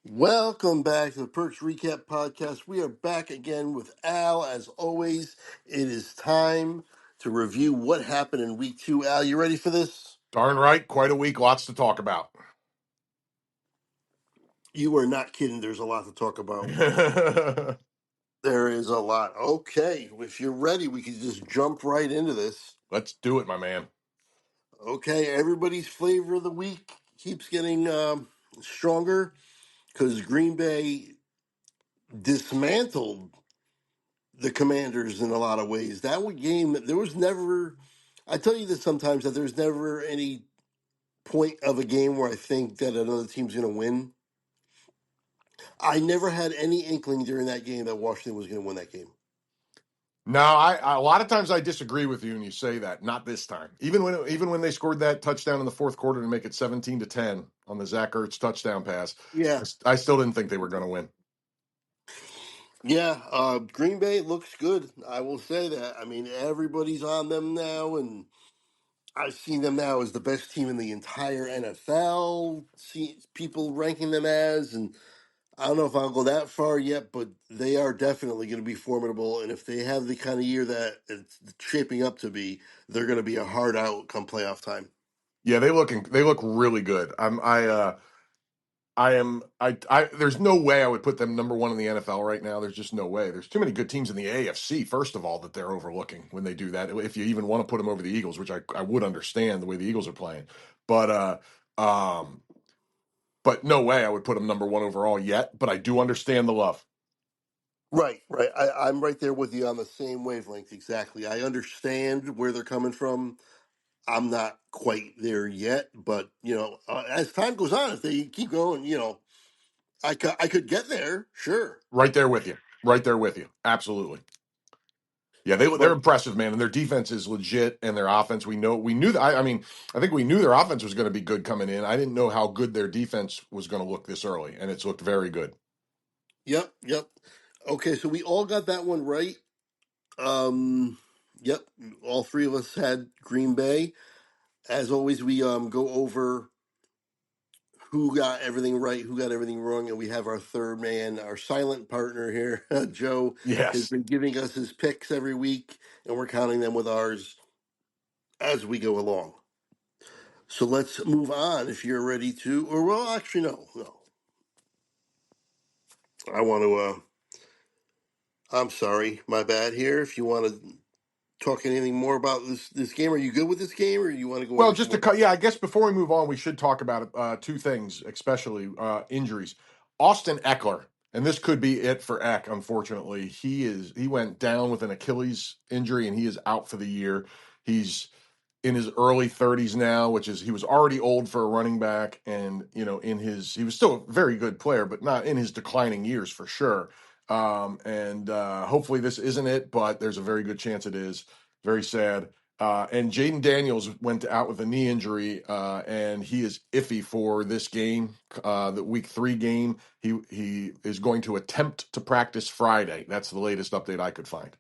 Welcome back to the Perks Recap Podcast. We are back again with Al. As always, it is time to review what happened in week two. Al, you ready for this? Darn right. Quite a week. Lots to talk about. You are not kidding. There's a lot to talk about. Let's There is a lot. Okay, if you're ready, we can just jump right into this. do it, my man. Okay, everybody's flavor of the week keeps getting stronger because Green Bay dismantled the Commanders in a lot of ways. Game, there was never, I tell you this sometimes, that there's never any point of a game where I think that another team's going to win. I never had any inkling during that game that Washington was going to win that game. No, I a lot of times I disagree with you, and you say that. Not this time. Even when they scored that touchdown in the fourth quarter to make it 17-10 on the Zach Ertz touchdown pass, Yeah. I still didn't think they were going to win. Yeah, Green Bay looks good. I will say that. I mean, everybody's on them now, and I've seen them now as the best team in the entire NFL. See people ranking them as, and I don't know if I'll go that far yet, but they are definitely going to be formidable. And if they have the kind of year that it's shaping up to be, they're going to be a hard out come playoff time. Yeah, they look really good. I there's no way I would put them number one in the NFL right now. There's just no way. There's too many good teams in the AFC, first of all, that they're overlooking when they do that. If you even want to put them over the Eagles, which I would understand the way the Eagles are playing. But um but no way I would put them number one overall yet. But I do understand the love. Right, right. I'm right there with you on the same wavelength. Exactly. I understand where they're coming from. I'm not quite there yet, but as time goes on, if they keep going, I could get there. Sure, Right there with you. Right there with you. Absolutely. Yeah, they're but impressive, man, and their defense is legit, and their offense. We knew that. I mean, I think we knew their offense was going to be good coming in. I didn't know how good their defense was going to look this early, and it's looked very good. yep, yep. Okay, so we all got that one right. Um, yep, all three of us had Green Bay. As always, we go over who got everything right, who got everything wrong, and we have our third man, our silent partner here, Joe, has Yes. been giving us his picks every week, and we're counting them with ours as we go along. So let's move on if you're ready to, or well, actually, no. I want to. I'm sorry, my bad. Here, if you want to talk anything more about this game, are you good with this game, or you want to go Well, over just some to more? cut, yeah, I guess before we move on, we should talk about two things, especially injuries. Austin Eckler, and this could be it for Eck. Unfortunately, he went down with an Achilles injury, and he is out for the year. He's in his early 30s now, which is he was already old for a running back, and he was still a very good player, but not in his declining years for sure. And hopefully this isn't it, but there's a very good chance it is. Very sad. And Jaden Daniels went out with a knee injury, and he is iffy for this game, the week 3 game. He is going to attempt to practice Friday. That's the latest update I could find.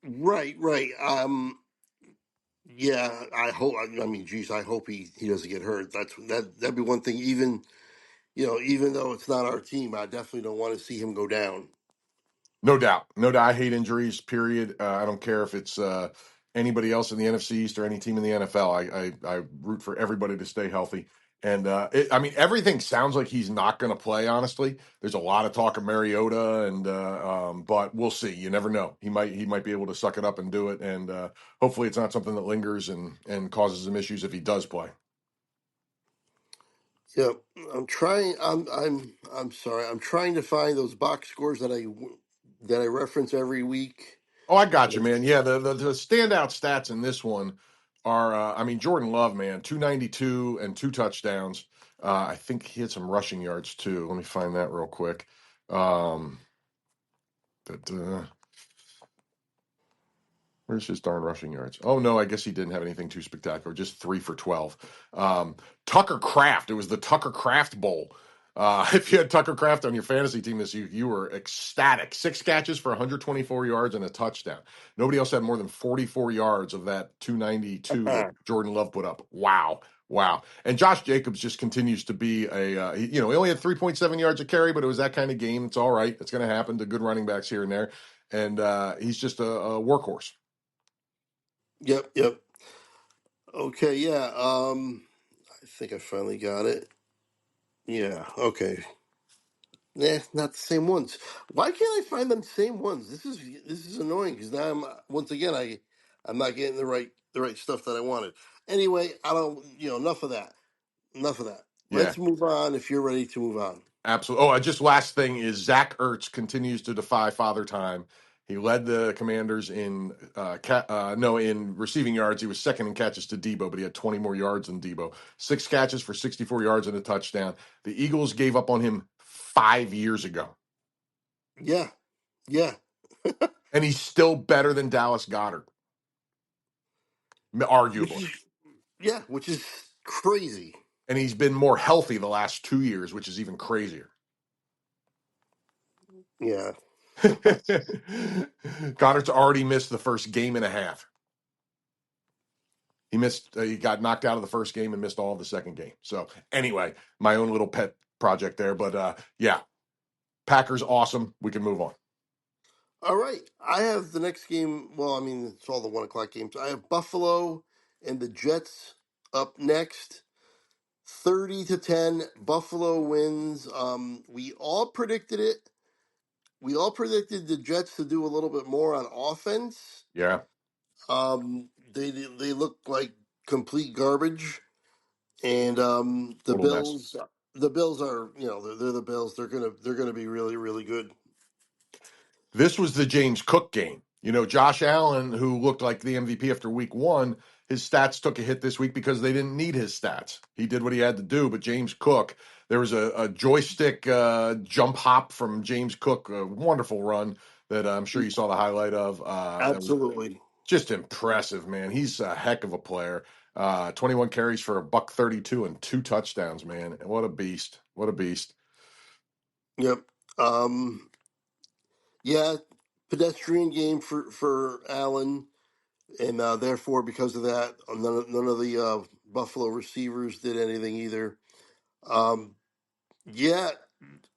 Right, right. Yeah, I hope. I mean, geez, I hope he doesn't get hurt. That'd be one thing. Even though it's not our team, I definitely don't want to see him go down. No doubt. No doubt. I hate injuries, period. I don't care if it's anybody else in the NFC East or any team in the NFL. I root for everybody to stay healthy. And I mean, everything sounds like he's not going to play, honestly. There's a lot of talk of Mariota, but we'll see. You never know. He might be able to suck it up and do it. And hopefully it's not something that lingers and causes him issues if he does play. Yeah, I'm trying. I'm sorry. I'm trying to find those box scores that I reference every week. Oh, I got you, man. Yeah, the standout stats in this one are, I mean, Jordan Love, man, 292 and 2 touchdowns. I think he had some rushing yards too. Let me find that real quick. Um, but, where's his darn rushing yards? Oh no, I guess he didn't have anything too spectacular. Just 3 for 12. Tucker Kraft. It was the Tucker Kraft Bowl. If you had Tucker Kraft on your fantasy team this year, you were ecstatic. 6 catches for 124 yards and a touchdown. Nobody else had more than 44 yards of that 292 that Jordan Love put up. Wow. Wow. And Josh Jacobs just continues to be he only had 3.7 yards a carry, but it was that kind of game. It's all right. It's going to happen to good running backs here and there. And he's just a workhorse. Yep, yep. Okay, yeah. I think I finally got it. Yeah, okay. Nah, not the same ones. Why can't I find them same ones? This is annoying because now once again I'm not getting the right stuff that I wanted. Anyway, I don't enough of that. Enough of that. Yeah. Let's move on if you're ready to move on. Absolutely. Oh, just last thing is Zach Ertz continues to defy father time. He led the Commanders in in receiving yards. He was second in catches to Debo, but he had 20 more yards than Debo. 6 catches for 64 yards and a touchdown. The Eagles gave up on him 5 years ago, Yeah, yeah. and he's still better than Dallas Goedert, Which arguably. is which is crazy. And he's been more healthy the last 2 years, which is even crazier. Yeah. Goddard's already missed the first game and a half. He missed. He got knocked out of the first game and missed all of the second game. So anyway, my own little pet project there. But yeah, Packers awesome. We can move on. All right. I have the next game. Well, I mean, it's all the 1 o'clock games. I have Buffalo and the Jets up next. 30-10. Buffalo wins. We all predicted it. We all predicted the Jets to do a little bit more on offense. Yeah, They look like complete garbage, and the little mess. Bills. The Bills are they're the Bills. They're gonna be really really good. This was the James Cook game. Josh Allen, who looked like the MVP after week one, his stats took a hit this week because they didn't need his stats. He did what he had to do. But James Cook, there was a joystick jump hop from James Cook, a wonderful run that I'm sure you saw the highlight of. That was Absolutely. just impressive, man. He's a heck of a player. 21 carries for a buck 32 and 2 touchdowns, man. What a beast. What a beast. Yep. Um, yeah, pedestrian game for Allen, and therefore because of that, none of the Buffalo receivers did anything either. Um, yeah,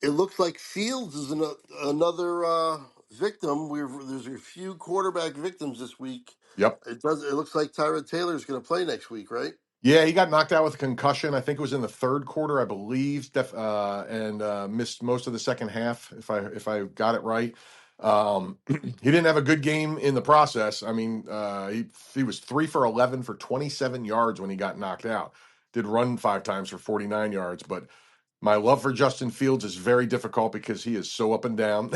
it looks like Fields is another victim. There's a few quarterback victims this week. Yep. It looks like Tyrod Taylor is going to play next week, right? Yeah, he got knocked out with a concussion. I think it was in the third quarter, I believe, and missed most of the second half, if I got it right. He didn't have a good game in the process. I mean, he was 3 for 11 for 27 yards when he got knocked out. Did run 5 times for 49 yards, but my love for Justin Fields is very difficult because he is so up and down.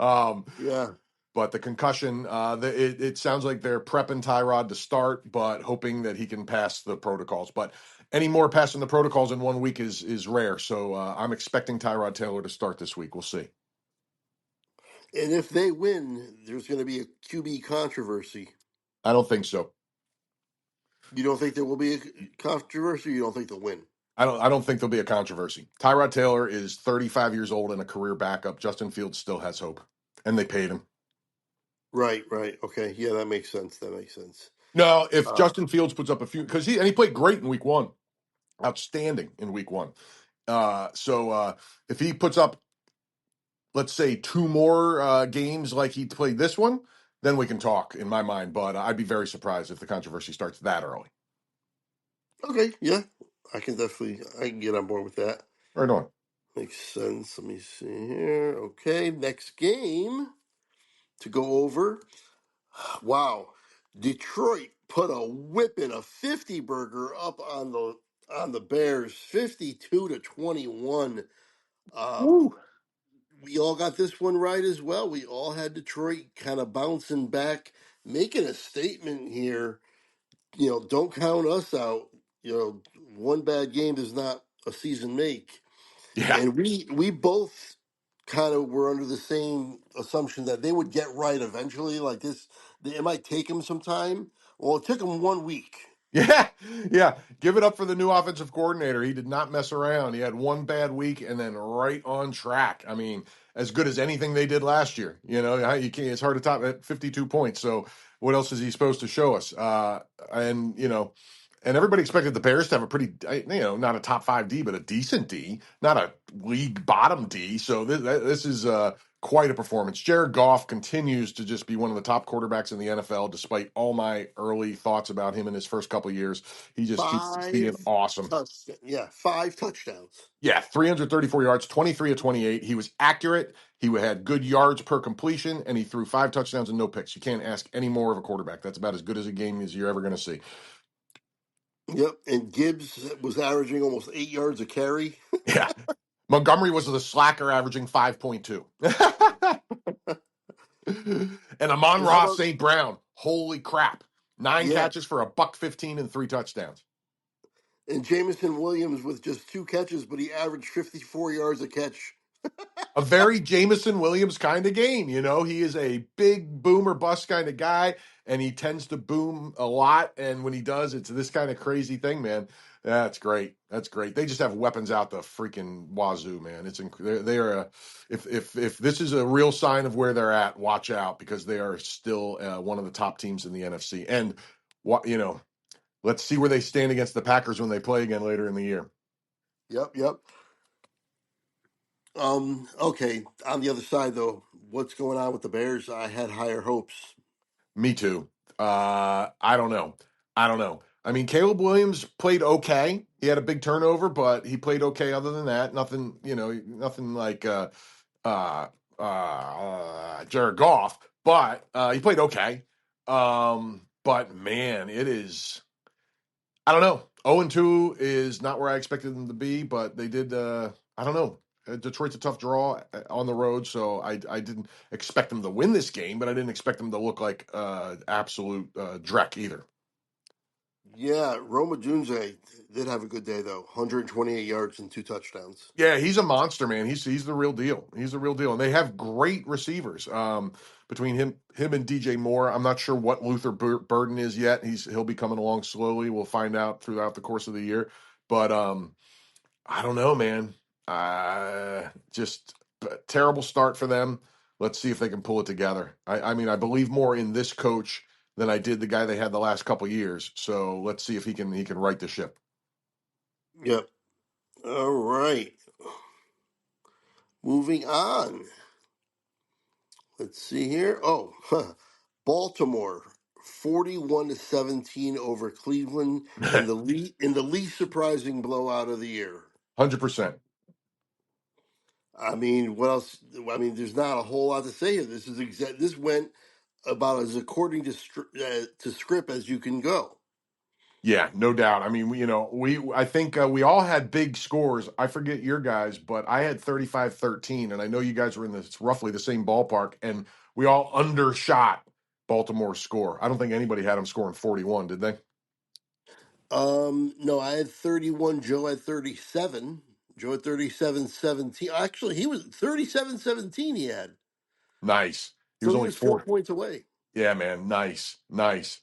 um, Yeah. but the concussion, it sounds like they're prepping Tyrod to start, but hoping that he can pass the protocols. But any more passing the protocols in 1 week is rare. So I'm expecting Tyrod Taylor to start this week. We'll see. And if they win, there's going to be a QB controversy. I don't think so. You don't think there will be a controversy? Or you don't think they'll win? I don't think there'll be a controversy. Tyrod Taylor is 35 years old and a career backup. Justin Fields still has hope, and they paid him. Right, right. Okay. Yeah, that makes sense. That makes sense. No, if Uh, Justin Fields puts up a few, because he played great in week one, outstanding in week one. So if he puts up, let's say, two more games like he played this one, then we can talk in my mind. But I'd be very surprised if the controversy starts that early. okay. Yeah, I can get on board with that. Right on. Makes sense. Let me see here. Okay. Next game to go over. Wow. Detroit put a whipping, a 50 burger up on the Bears, 52-21. Um, Woo. we all got this one right as well. We all had Detroit kind of bouncing back, making a statement here. Don't count us out. One bad game does not a season make. Yeah. And we both kind of were under the same assumption that they would get right eventually. Like this, it might take them some time. Well, it took them 1 week. Yeah, yeah. Give it up for the new offensive coordinator. He did not mess around. He had one bad week and then right on track. I mean, as good as anything they did last year. You can't. It's hard to top at 52 points. So what else is he supposed to show us? And And everybody expected the Bears to have a pretty, not a top five D, but a decent D, not a league bottom D. So this is quite a performance. Jared Goff continues to just be one of the top quarterbacks in the NFL, despite all my early thoughts about him in his first couple of years. He just keeps being awesome. Five touchdowns. Yeah, 334 yards, 23 of 28. He was accurate. He had good yards per completion, and he threw 5 touchdowns and no picks. You can't ask any more of a quarterback. That's about as good as a game as you're ever going to see. Yep, and Gibbs was averaging almost 8 yards a carry. Yeah. Montgomery was the slacker averaging 5.2. And And how Amon-Ra about St. Brown. Holy crap. Nine yeah? catches for a buck 15 and 3 touchdowns. And Jamison Williams with just 2 catches, but he averaged 54 yards a catch. A very Jamison Williams kind of game. He is a big boomer bust kind of guy, and he tends to boom a lot. And when he does, it's this kind of crazy thing, man. That's great. That's great. They just have weapons out the freaking wazoo, man. They're if this is a real sign of where they're at, watch out because they are still one of the top teams in the NFC. And let's see where they stand against the Packers when they play again later in the year. Yep. Okay. On the other side, though, what's going on with the Bears? I had higher hopes. Me too. I don't know. I don't know. I mean, Caleb Williams played okay. He had a big turnover, but he played okay. Other than that, nothing. Nothing like uh, Jared Goff. But he played okay. But man, it is. I don't know. 0-2 is not where I expected them to be, but they did. I don't know. Detroit's a tough draw on the road, so I didn't expect them to win this game, but I didn't expect them to look like absolute dreck either. Yeah, Roma Dunze did have a good day, though. 128 yards and 2 touchdowns. Yeah, he's a monster, man. He's the real deal. He's the real deal, and they have great receivers. Between him and DJ Moore, I'm not sure what Luther Burden is yet. He'll be coming along slowly. We'll find out throughout the course of the year, but I don't know, man. Just terrible start for them. Let's see if they can pull it together. I mean, I believe more in this coach than I did the guy they had the last couple years. So let's see if he can right the ship. Yep. All right. Moving on. Let's see here. Oh, Baltimore 41-17 over Cleveland in the least surprising blowout of the year. 100%. I mean, what else? I mean, there's not a whole lot to say here. This went about as according to script as you can go. Yeah, no doubt. I mean, I think we all had big scores. I forget your guys, but I had 35-13, and I know you guys were in this roughly the same ballpark, and we all undershot Baltimore's score. I don't think anybody had them scoring 41, did they? No, I had 31. Joe had 37. Joe had 37-17. Actually, he was 37-17 he had. Nice. He was So he only was 4 four. points away. Yeah, man. Nice. Nice.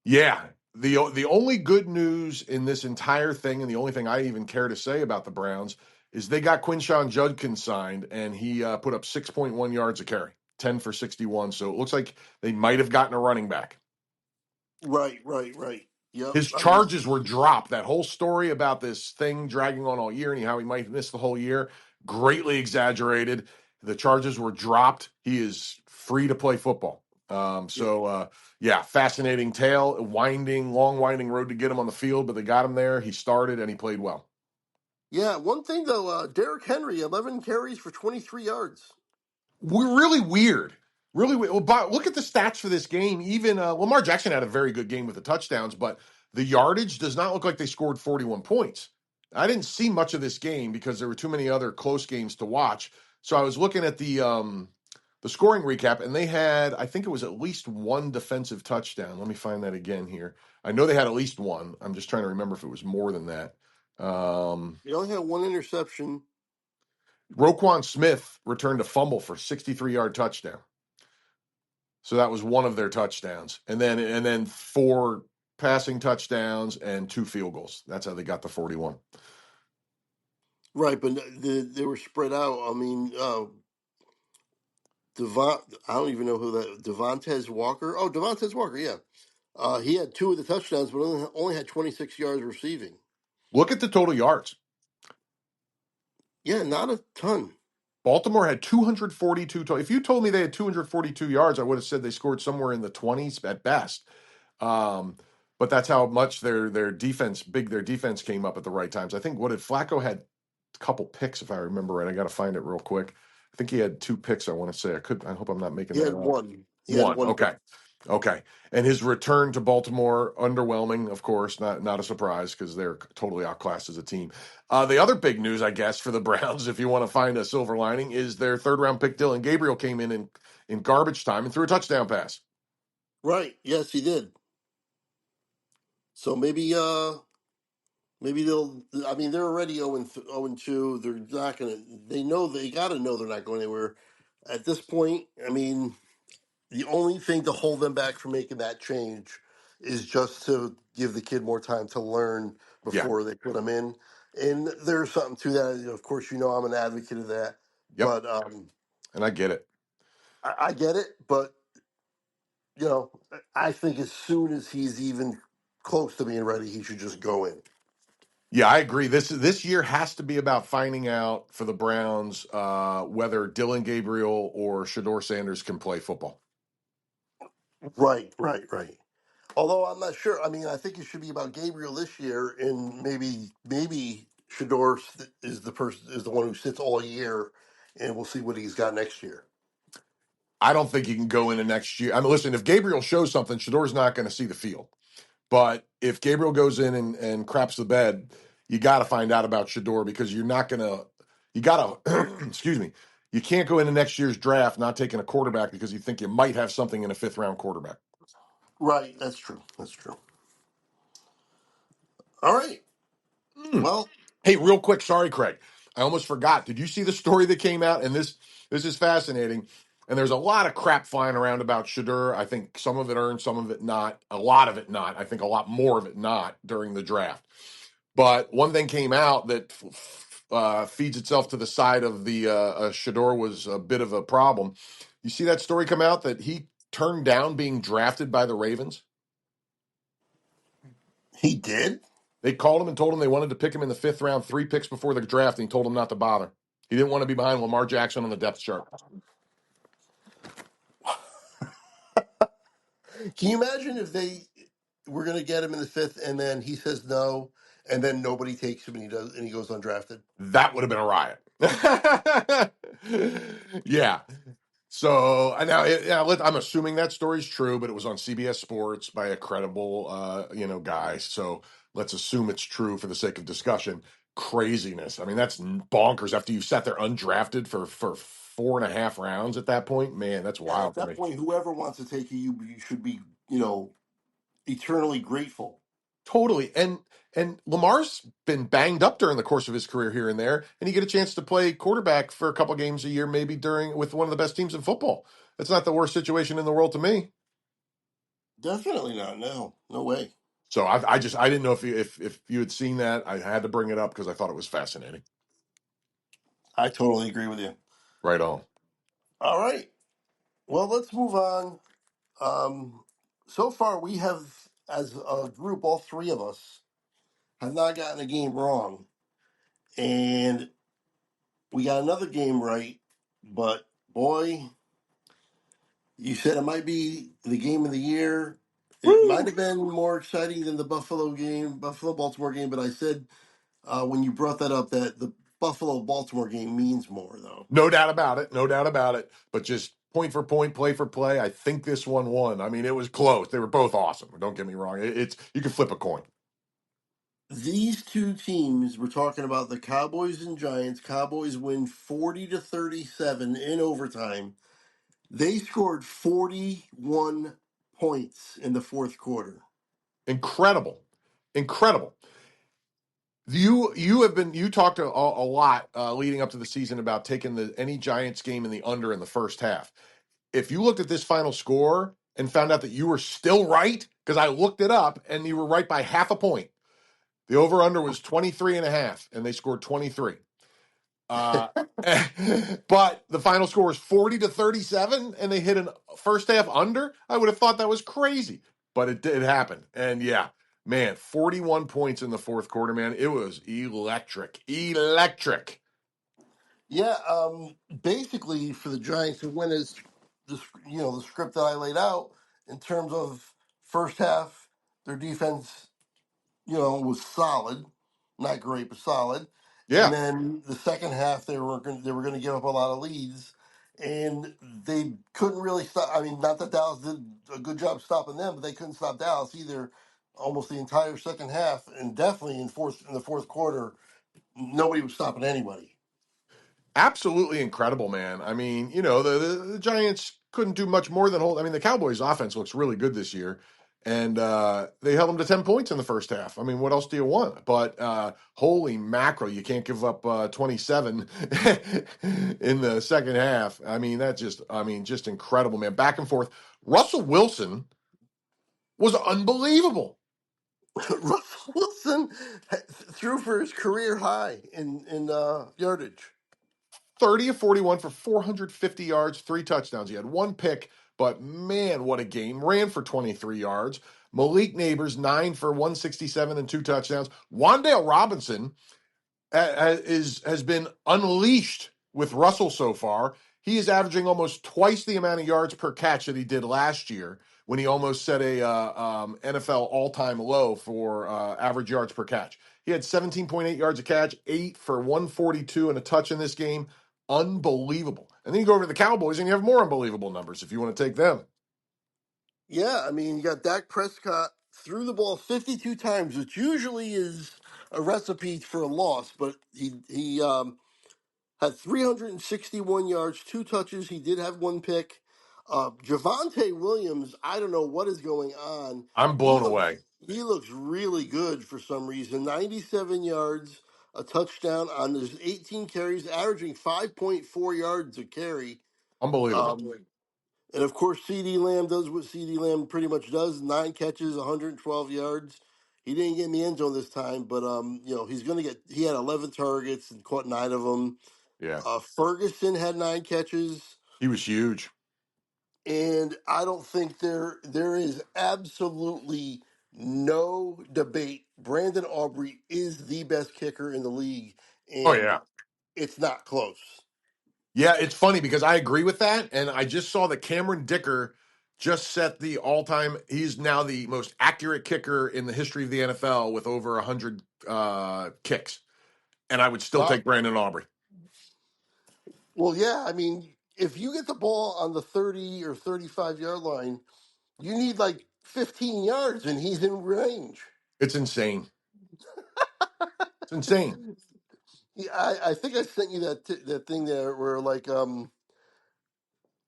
Yeah. The only good news in this entire thing, and the only thing I even care to say about the Browns, is they got Quinshawn Judkins signed, and he put up 6.1 yards a carry, 10 for 61. So it looks like they might have gotten a running back. Right. Yep. His I mean, charges were dropped. That whole story about this thing dragging on all year and how he might miss the whole year, greatly exaggerated. The charges were dropped. He is free to play football. yep. Yeah, fascinating tale, long winding road to get him on the field, but they got him there. He started and he played well. Yeah. One thing though, Derrick Henry, 11 carries for 23 yards. We're really weird. Really weird. Well, but look at the stats for this game. Even Lamar Jackson had a very good game with the touchdowns, but the yardage does not look like they scored 41 points. I didn't see much of this game because there were too many other close games to watch. So I was looking at the scoring recap, and they had, I think it was at least one defensive touchdown. Let me find that again here. I know they had at least one. I'm just trying to remember if it was more than that. They only had one interception. Roquan Smith returned a fumble for 63-yard touchdown. So that was one of their touchdowns. And then four passing touchdowns and two field goals. That's how they got the 41. Right, but they were spread out. I mean, I don't even know who that Devontae Walker. Oh, Devontae Walker, yeah. He had two of the touchdowns, but only had 26 yards receiving. Look at the total yards. Yeah, not a ton. Baltimore had 242 total. If you told me they had 242 yards, I would have said they scored somewhere in the 20s at best. Um, but that's how much their defense, their defense came up at the right times. I think what did Flacco had a couple picks, if I remember right. I got to find it real quick. I think he had two picks. I want to say I hope I'm not making He that had up. one. He had One. one pick. Okay. Okay. And his return to Baltimore, underwhelming, of course, not a surprise because they're totally outclassed as a team. The other big news, I guess, for the Browns, if you want to find a silver lining, is their third round pick, Dylan Gabriel, came in garbage time and threw a touchdown pass. Right. Yes, he did. So maybe they'll. I mean, they're already 0-2. They're not gonna. They know they got to know they're not going anywhere. At this point, I mean, the only thing to hold them back from making that change is just to give the kid more time to learn Yeah. before they put him in. And there's something to that. Of course, I'm an advocate of that. Yep. But And I get it. I get it. But you know, I think as soon as he's even close to being ready, he should just go in. Yeah, I agree. This year has to be about finding out for the Browns whether Dylan Gabriel or Shador Sanders can play football. Right, right, right. Although I'm not sure. I mean, I think it should be about Gabriel this year, and maybe Shador is the one who sits all year, and we'll see what he's got next year. I don't think he can go into next year. I mean, listen, if Gabriel shows something, Shador's not going to see the field. But if Gabriel goes in and craps the bed, you got to find out about Shador because you're not going to, you got to, excuse me, you can't go into next year's draft not taking a quarterback because you think you might have something in a fifth round quarterback. Right, that's true. That's true. All right. Hmm. Well, Hey, real quick, sorry, Craig. I almost forgot. Did you see the story that came out? And this is fascinating. And there's a lot of crap flying around about Shador. I think some of it earned, some of it not. A lot of it not. I think a lot more of it not during the draft. But one thing came out that feeds itself to the side of the Shador was a bit of a problem. You see that story come out that he turned down being drafted by the Ravens? he did. They called him and told him they wanted to pick him in the fifth round, 3 picks before the draft, and he told him not to bother. He didn't want to be behind Lamar Jackson on the depth chart. Can you imagine if they were going to get him in the fifth, and then he says no, and then nobody takes him, and he goes undrafted? That would have been a riot. Yeah. So I now, I'm assuming that story's true, but it was on CBS Sports by a credible, guy. So let's assume it's true for the sake of discussion. Craziness. I mean, that's bonkers. After you've sat there undrafted for 4.5 rounds at that point, man, that's Yeah, at wild to that me. point, whoever wants to take you should be, you know, eternally grateful. Totally. And Lamar's been banged up during the course of his career here and there, and you get a chance to play quarterback for a couple games a year, maybe during with one of the best teams in football. That's not the worst situation in the world to me. Definitely not. No, no way. So I didn't know if you had seen that. I had to bring it up because I thought it was fascinating. I totally agree with you. Right on. All right. Well, let's move on. So far, we have, as a group, all three of us have not gotten a game wrong, and we got another game right. But boy, you said it might be the game of the year. It might Woo! have been more exciting than the Buffalo Baltimore game. But I said when you brought that up that the Buffalo Baltimore game means more, though. No doubt about it. No doubt about it. But just point for point, play for play, I think this one won. I mean, it was close. They were both awesome. Don't get me wrong. It's you can flip a coin. These two teams, we're talking about the Cowboys and Giants. Cowboys win 40-37 in overtime. They scored 41 points in the fourth quarter. Incredible. Incredible. You talked a lot leading up to the season about taking any Giants game in the under in the first half. If you looked at this final score and found out that you were still right, because I looked it up and you were right by half a point. The over under was 23 and a half, and they scored 23. Uh, but the final score was 40-37, and they hit an first half under. I would have thought that was crazy. but it happened. And yeah, man, 41 points in the fourth quarter, man. It was electric. Electric. Yeah, basically for the Giants to win is the the script that I laid out in terms of first half, their defense was solid, not great but solid, and Yeah, then the second half they were going to give up a lot of leads, and they couldn't really stop. I mean, not that Dallas did a good job stopping them, but they couldn't stop Dallas either. Almost the entire second half, and definitely in the fourth quarter, nobody was stopping anybody. absolutely incredible, man. I mean, the Giants couldn't do much more than hold. I mean, the Cowboys' offense looks really good this year, and they held them to 10 points in the first half. I mean, what else do you want? But holy mackerel, you can't give up 27 in the second half. I mean, just incredible, man. Back and forth. Russell Wilson was unbelievable. Russell Wilson threw for his career high in yardage. 30 of 41 for 450 yards, three touchdowns. He had one pick, but man, what a game. Ran for 23 yards. Malik Neighbors, 9 for 167 and two touchdowns. Wan'Dale Robinson has been unleashed with Russell so far. He is averaging almost twice the amount of yards per catch that he did last year when he almost set a NFL all-time low for average yards per catch. He had 17.8 yards a catch, 8 for 142 and a touch in this game. Unbelievable. And then you go over to the Cowboys and you have more unbelievable numbers if you want to take them. Yeah, I mean, you got Dak Prescott threw the ball 52 times, which usually is a recipe for a loss, but he had 361 yards, two touches. He did have one pick. Javante Williams, I don't know what is going on. I'm He blown looks away. he looks really good for some reason. 97 yards, a touchdown on his 18 carries, averaging 5.4 yards a carry. Unbelievable. And of course, CD Lamb does what CD Lamb pretty much does: 9 catches, 112 yards. He didn't get in the end zone this time, but he's going to get. He had 11 targets and caught 9 of them. Yeah. Ferguson had 9 catches, He was huge. and I don't think there is absolutely no debate. Brandon Aubrey is the best kicker in the league, Oh, and yeah. it's not close. Yeah, it's funny because I agree with that. And I just saw that Cameron Dicker just set the all time, he's now the most accurate kicker in the history of the NFL with over 100 kicks. And I would still Wow. take Brandon Aubrey. Well, yeah. I mean, if you get the ball on the 30 or 35-yard line, you need like 15 yards, and he's in range. It's insane. It's insane. Yeah, I think I sent you that thing there where like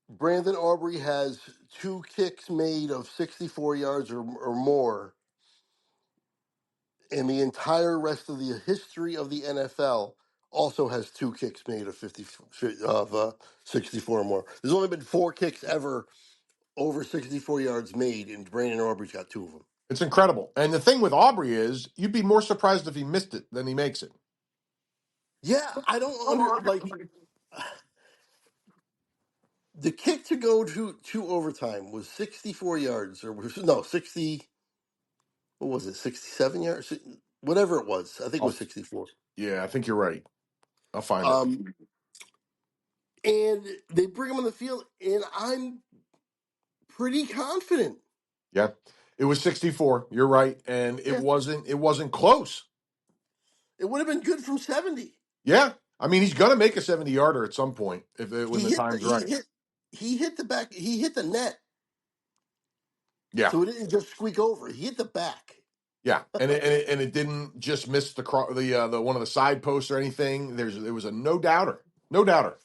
Brandon Aubrey has two kicks made of 64 yards or more, and the entire rest of the history of the NFL also has two kicks made of 64 or more. There's only been four kicks ever over 64 yards made, and Brandon Aubrey's got two of them. It's incredible. And the thing with Aubrey is you'd be more surprised if he missed it than he makes it. Yeah, I don't like the kick to go to overtime was 64 yards or no 60. What was it? 67 yards, whatever it was. I think it Oh, was 64. yeah, I think you're right. I'll find it. Um, and they bring him on the field, and I'm pretty confident. Yeah. It was 64. You're right. And it Yeah, wasn't close. it would have been good from 70. Yeah. I mean, he's going to make a 70-yarder at some point when He the hit the time's he right. hit he hit the back. He hit the net, Yeah. so it didn't just squeak over. He hit the back. Yeah. And it didn't just miss the one of the side posts or anything. It was a no doubter. No doubter.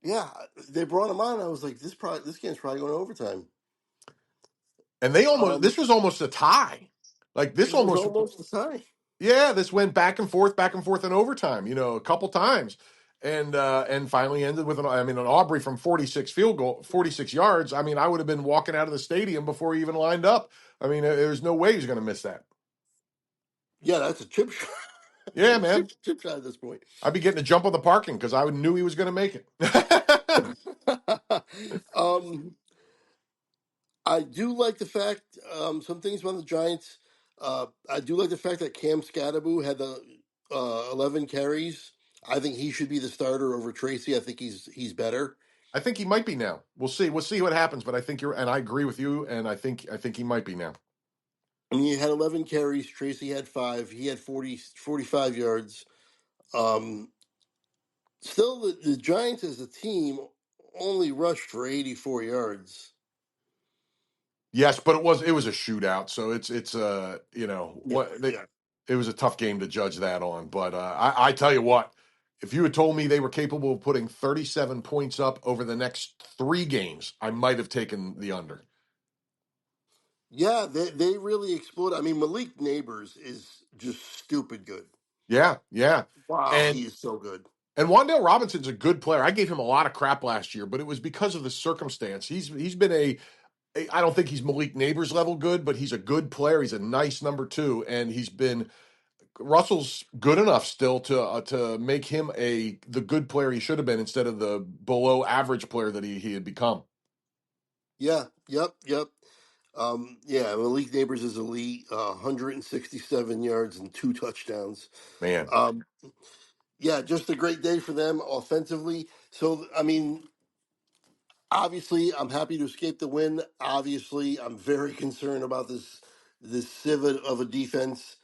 Yeah, they brought him on. I was like, this game's probably going to overtime. And Um, this was almost a tie. Like this it was almost almost the time. Yeah, this went back and forth in overtime, a couple times. And finally ended with an Aubrey from 46 yards. I mean, I would have been walking out of the stadium before he even lined up. I mean, there's no way he's going to miss that. Yeah, that's a chip shot. Yeah, chip, man. chip shot at this point. I'd be getting a jump on the parking because I knew he was going to make it. um, I do like the fact some things about the Giants. I do like the fact that Cam Scadaboo had the 11 carries. I think he should be the starter over Tracy. I think he's better. I think he might be now. We'll see. We'll see what happens. But I think you're, and I agree with you. And I think he might be now. I mean, he had 11 carries. Tracy had five. He had 45 yards. Um, Still, the Giants as a team only rushed for 84 yards. Yes, but it was a shootout. So it's Yeah, yeah. it was a tough game to judge that on. But I tell you what, if you had told me they were capable of putting 37 points up over the next 3 games, I might have taken the under. Yeah, they really explode. I mean, Malik Neighbors is just stupid good. Yeah, yeah. Wow, And he is so good. And Wan'Dale Robinson's a good player. I gave him a lot of crap last year, but it was because of the circumstance. He's been I don't think he's Malik Neighbors level good, but he's a good player. He's a nice number two, and he's been Russell's good enough still to make him the good player he should have been instead of the below average player that he had become. Yeah, yep. Yeah, Malik Neighbors is elite. 167 yards and 2 touchdowns. Man, Um, yeah, just a great day for them offensively. So, I mean, obviously, I'm happy to escape the win. Obviously, I'm very concerned about this sieve of a defense.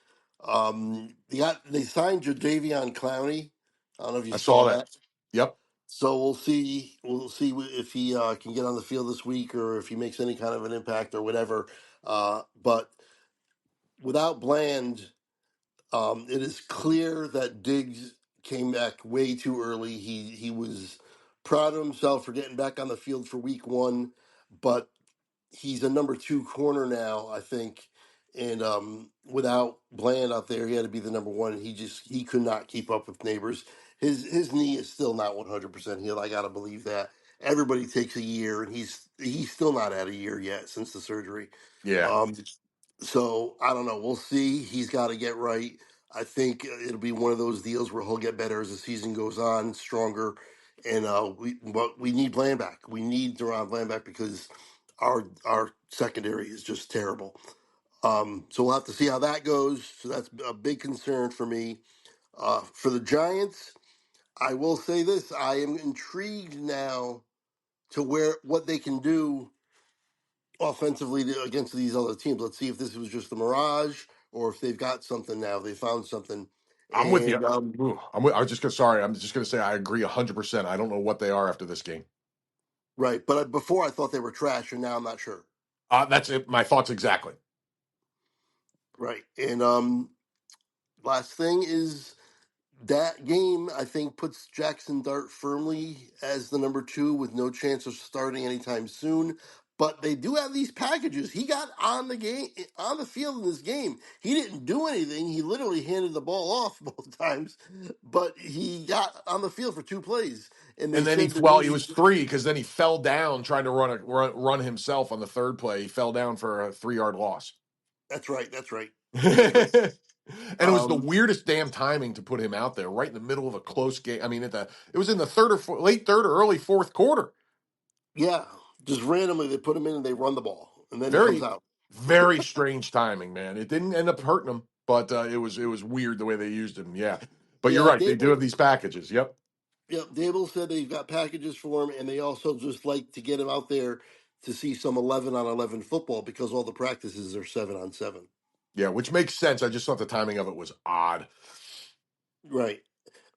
They signed Jadavion Clowney. I don't know if you I saw saw that. that. Yep. So we'll see. We'll see if he can get on the field this week or if he makes any kind of an impact or whatever. But without Bland, it is clear that Diggs came back way too early. He was proud of himself for getting back on the field for week one, but he's a number two corner now, I think. And without Bland out there, he had to be the number one. And he could not keep up with Neighbors. His knee is still not 100% healed. I gotta believe that. Everybody takes a year, and he's still not at a year yet since the surgery. Yeah. Um, so I don't know. We'll see. He's got to get right. I think it'll be one of those deals where he'll get better as the season goes on, stronger. And we need Bland back. We need Deron Bland back because our secondary is just terrible. So we'll have to see how that goes. So that's a big concern for me. For the Giants, I will say this: I am intrigued now to where what they can do offensively against these other teams. Let's see if this was just a mirage or if they've got something now. They found something, I'm with you. and Ooh, I was just gonna sorry. I'm just gonna say I agree 100%. I don't know what they are after this game. right. But before I thought they were trash, and now I'm not sure. That's it. My thoughts exactly. Right. And last thing is that game, I think, puts Jackson Dart firmly as the number two with no chance of starting anytime soon. But they do have these packages. He got on the field in this game. He didn't do anything. He literally handed the ball off both times, but he got on the field for 2 plays. And they And then said the he reason was three because then he fell down trying to run himself on the third play. He fell down for a 3 yard loss. that's right, that's right, that's right. And it was the Um, weirdest damn timing to put him out there right in the middle of a close game. I mean, it was in the late third or early fourth quarter. yeah, just randomly they put him in and they run the ball, and then he comes Very, out. very strange timing, man. It didn't end up hurting him, but it was weird the way they used him. Yeah, but you're Yeah, right. They do Dable. have these packages. Yep. Yeah, Dable said they've got packages for him, and they also just like to get him out there to see some 11-on-11 football because all the practices are 7-on-7. Yeah, which makes sense. I just thought the timing of it was odd. Right.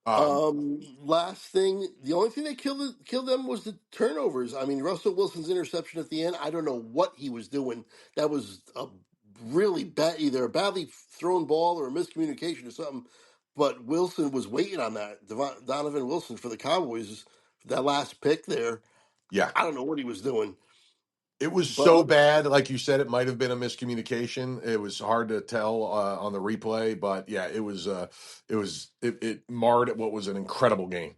Um, Last thing, the only thing that killed them was the turnovers. I mean, Russell Wilson's interception at the end. I don't know what he was doing. That was a really bad, either a badly thrown ball or a miscommunication or something. But Wilson was waiting on that. Donovan Wilson for the Cowboys, that last pick there. yeah, I don't know what he was doing, it was but so bad. Like you said, it might have been a miscommunication. It was hard to tell on the replay, but yeah, it was. It marred what was an incredible game.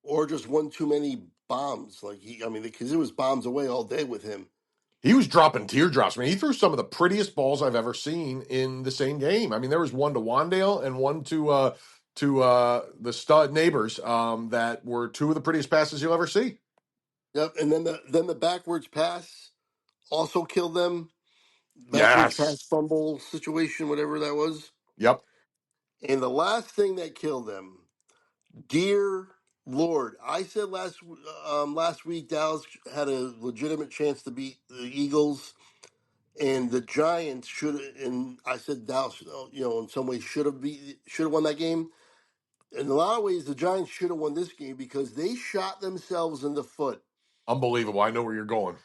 or just one too many bombs. I mean, because it was bombs away all day with him. He was dropping teardrops. I mean, he threw some of the prettiest balls I've ever seen in the same game. I mean, there was one to Wandale and one to the stud neighbors that were two of the prettiest passes you'll ever see. Yep, and then the backwards pass also killed them. Backwards pass Yes. fumble situation, whatever that was. Yep. And the last thing that killed them, dear Lord, I said last week Dallas had a legitimate chance to beat the Eagles, and the Giants should. And I said Dallas, in some ways should have won that game. In a lot of ways, the Giants should have won this game because they shot themselves in the foot. Unbelievable. I know where you're going.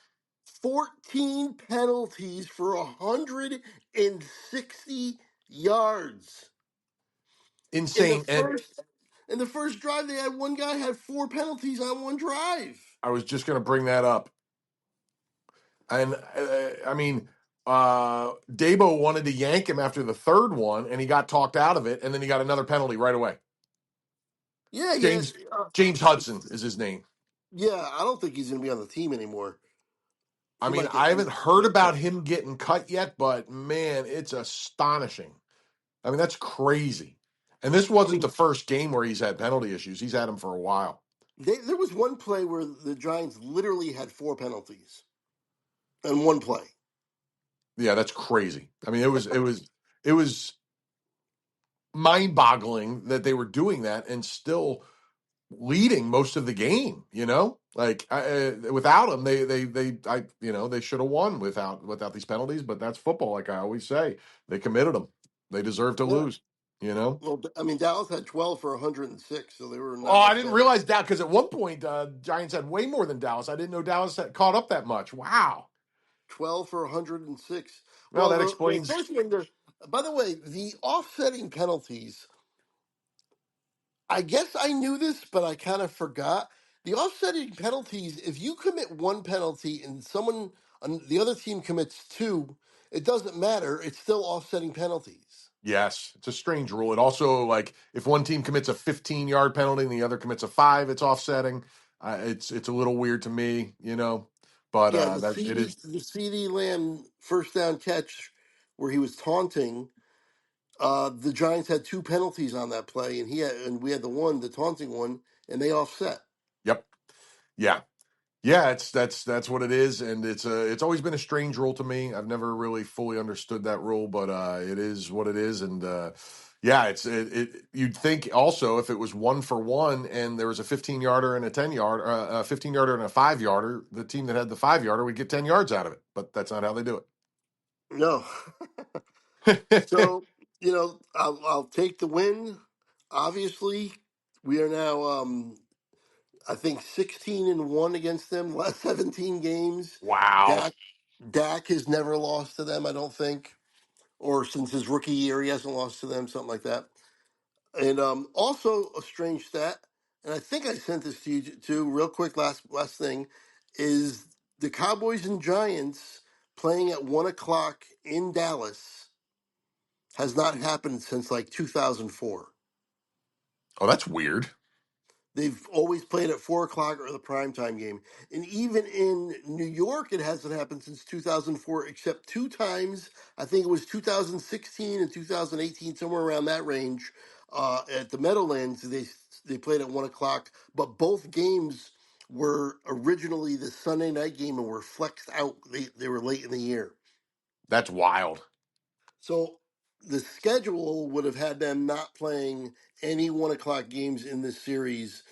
14 penalties for 160 yards. In the Insane. And first in the first drive, they had one guy had four penalties on one drive. I was just going to bring that up. And I mean, Dabo wanted to yank him after the third one, and he got talked out of it, and then he got another penalty right away. Yeah, yeah, James James Hudson is his name. yeah. I don't think he's going to be on the team anymore. I He mean, might get I haven't heard about cut. him getting cut yet, but man, it's astonishing. I mean, that's crazy. And this I wasn't mean, the first game where he's had penalty issues. He's had them for a while. there was one play where the Giants literally had four penalties in one play. Yeah, that's crazy. I mean, it was mind-boggling that they were doing that and still leading most of the game. Like without him, they should have won without these penalties. But that's football, like I always say. They committed them. They deserve to Yeah. lose. You know. Well, I mean, Dallas had 12 for 106, so they were Oh, not I much didn't better. realize that because at one point Giants had way more than Dallas. I didn't know Dallas had caught up that much. Wow. 12 for 106. Well, Well, that the explains. first one there, by the way, the offsetting penalties, I guess I knew this, but I kind of forgot. The offsetting penalties, if you commit one penalty and the other team commits two, it doesn't matter. It's still offsetting penalties. Yes, it's a strange rule. It also, like, if one team commits a 15-yard penalty and the other commits a 5, it's offsetting. It's a little weird to me. But Yeah, that it is. The CD Lamb first down catch where he was taunting. The Giants had two penalties on that play, and we had the taunting one, and they offset. Yep. Yeah. Yeah, that's what it is, and it's always been a strange rule to me. I've never really fully understood that rule, but it is what it is, and yeah, you'd think also if it was 1 for 1 and there was a 15 yarder and a 15 yarder and a 5 yarder, the team that had the 5 yarder would get 10 yards out of it, but that's not how they do No, it. so I'll take the win. Obviously, we are now I think 16-1 against them. Last 17 games. Wow, Dak has never lost to them. I don't think, or since his rookie year, he hasn't lost to them. Something like that. And also a strange stat, and I think I sent this to you too. Real quick, last thing is the Cowboys and Giants playing at 1 o'clock in Dallas has not happened since like 2004. oh, that's weird. They've always played at 4 o'clock or the primetime game. And even in New York, it hasn't happened since 2004, except two times. I think it was 2016 and 2018, somewhere around that range. At the Meadowlands, they played at 1 o'clock, but both games were originally the Sunday night game and were flexed out. They were late in the year. That's wild. So the schedule would have had them not playing any 1 o'clock games in this series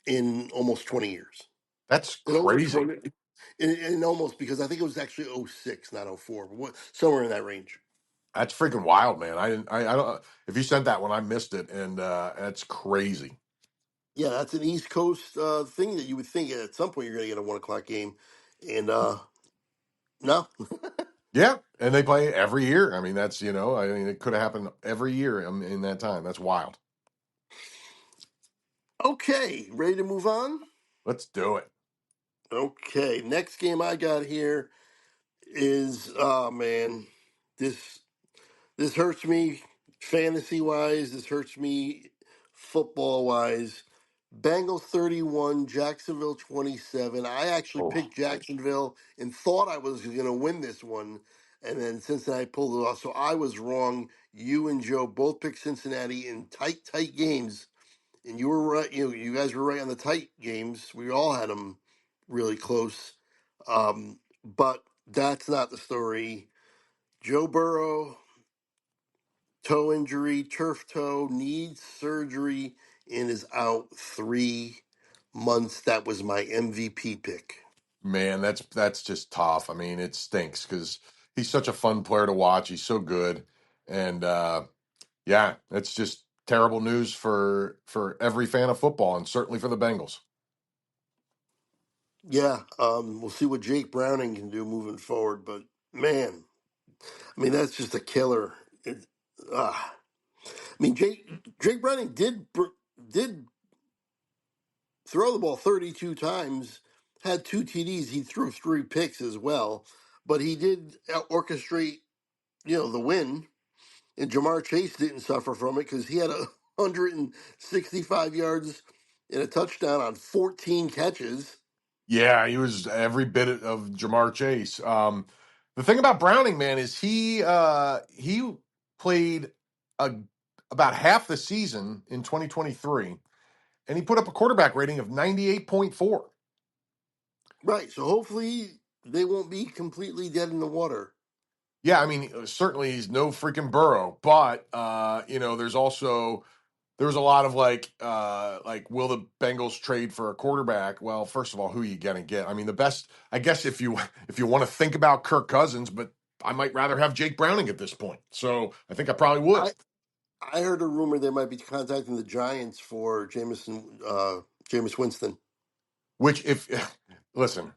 in almost 20 years. That's In almost crazy. 20, in almost because I think it was actually '06, not '04, but somewhere in that range. That's freaking wild, man. I didn't. I don't. If you sent that one, I missed it, and that's crazy. Yeah, that's an East Coast thing that you would think at some point you're going to get a 1 o'clock game, and no. Yeah, and they play every year. I mean, I mean, it could have happened every year in that time. That's wild. Okay, ready to move on? Let's do it. Okay, next game I got here is oh man, this this hurts me fantasy wise. This hurts me football wise. Bengals 31, Jacksonville 27. I actually Oh, picked Jacksonville and thought I was going to win this one. And then Cincinnati pulled it off. So I was wrong. You and Joe both picked Cincinnati in tight games. And you were right. You guys were right on the tight games. We all had them really close. But That's not the story. Joe Burrow, toe injury, turf toe, needs surgery, and is out 3 months. That was my MVP pick. Man, that's just tough. I mean, it stinks because he's such a fun player to watch. He's so good, and yeah, it's just terrible news for every fan of football, and certainly for the Bengals. Yeah, we'll see what Jake Browning can do moving forward. But man, I mean, that's just a killer. It, I mean, Jake Browning did throw the ball 32 times, had 2 TDs. He threw 3 picks as well, but he did orchestrate, the win. And Jamar Chase didn't suffer from it because he had 165 yards and a touchdown on 14 catches. Yeah, he was every bit of Jamar Chase. The thing about Browning, man, is he played a, about half the season in 2023, and he put up a quarterback rating of 98.4. Right. So hopefully they won't be completely dead in the water. Yeah, I mean, certainly he's no freaking Burrow, but there was a lot of like will the Bengals trade for a quarterback? Well, first of all, who are you gonna get? I mean, the best, I guess, if you want to think about Kirk Cousins, but I might rather have Jake Browning at this point. So I think I probably would. I I heard a rumor they might be contacting the Giants for Jameis Winston. Which if listen,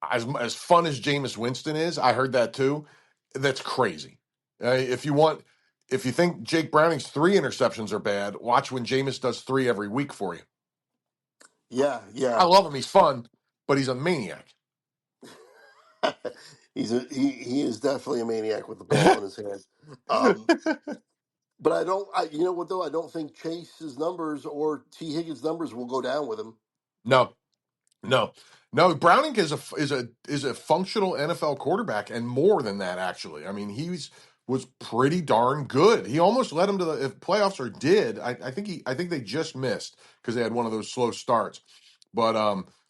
as fun as Jameis Winston is, I heard that too. That's crazy. If you want, if you think Jake Browning's 3 interceptions are bad, watch when Jameis does 3 every week for you. Yeah, I yeah. love him. He's fun, but he's a maniac. He is definitely a maniac with the ball in his hand. Um, but you know what though? I don't think Chase's numbers or T Higgins' numbers will go down with him. No, no, no. Browning is a functional NFL quarterback, and more than that, actually. I mean, was pretty darn good. He almost led him to the playoffs, or did. I think they just missed because they had one of those slow starts. But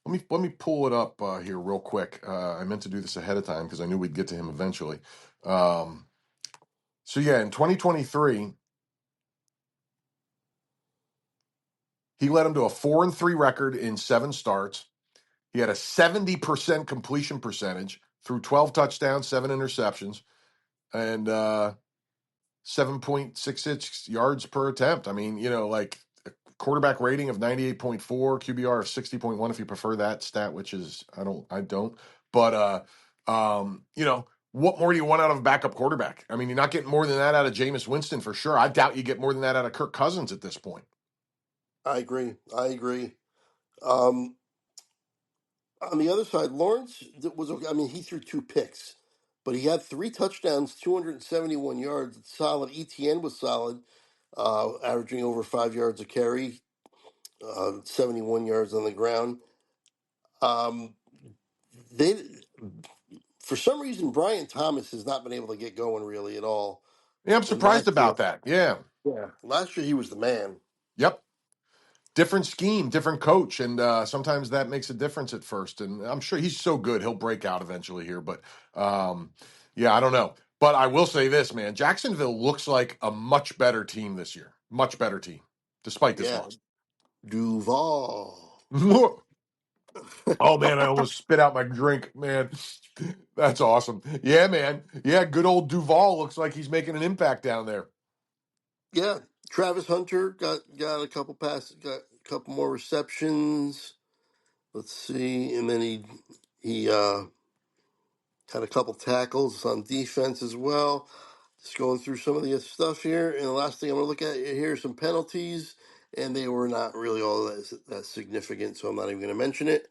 let me pull it up here real quick. I meant to do this ahead of time because I knew we'd get to him eventually. Um, so yeah, in 2023, he led him to a 4-3 record in 7 starts. He had a 70% completion percentage through 12 touchdowns, 7 interceptions, and 7.66 yards per attempt. I mean, like a quarterback rating of 98.4, QBR of 60.1 if you prefer that stat, which is I don't. But what more do you want out of a backup quarterback? I mean, you're not getting more than that out of Jameis Winston for sure. I doubt you get more than that out of Kirk Cousins at this point. I agree. I agree. Um, on the other side, Lawrence was okay. I mean, he threw 2 picks, but he had 3 touchdowns, 271 yards. Solid. ETN was solid, averaging over 5 yards a carry, 71 yards on the ground. Um, they, for some reason, Brian Thomas has not been able to get going really at all. Yeah, I'm And surprised about that. Yeah. last year he was the man. Yep. Different scheme, different coach, and sometimes that makes a difference at first. And I'm sure he's so good he'll break out eventually here. But yeah, I don't know. But I will say this, man: Jacksonville looks like a much better team this year. Much better team, despite this Yeah, loss. Duval. Oh man, I almost spit out my drink, man. That's awesome. Yeah, man. Yeah, good old Duval looks like he's making an impact down there. Yeah, Travis Hunter got a couple passes, got a couple more receptions. Let's see, and then he had a couple tackles on defense as well. Just going through some of the stuff here, and the last thing I'm going to look at here are some penalties, and they were not really all that significant, so I'm not even going to mention it.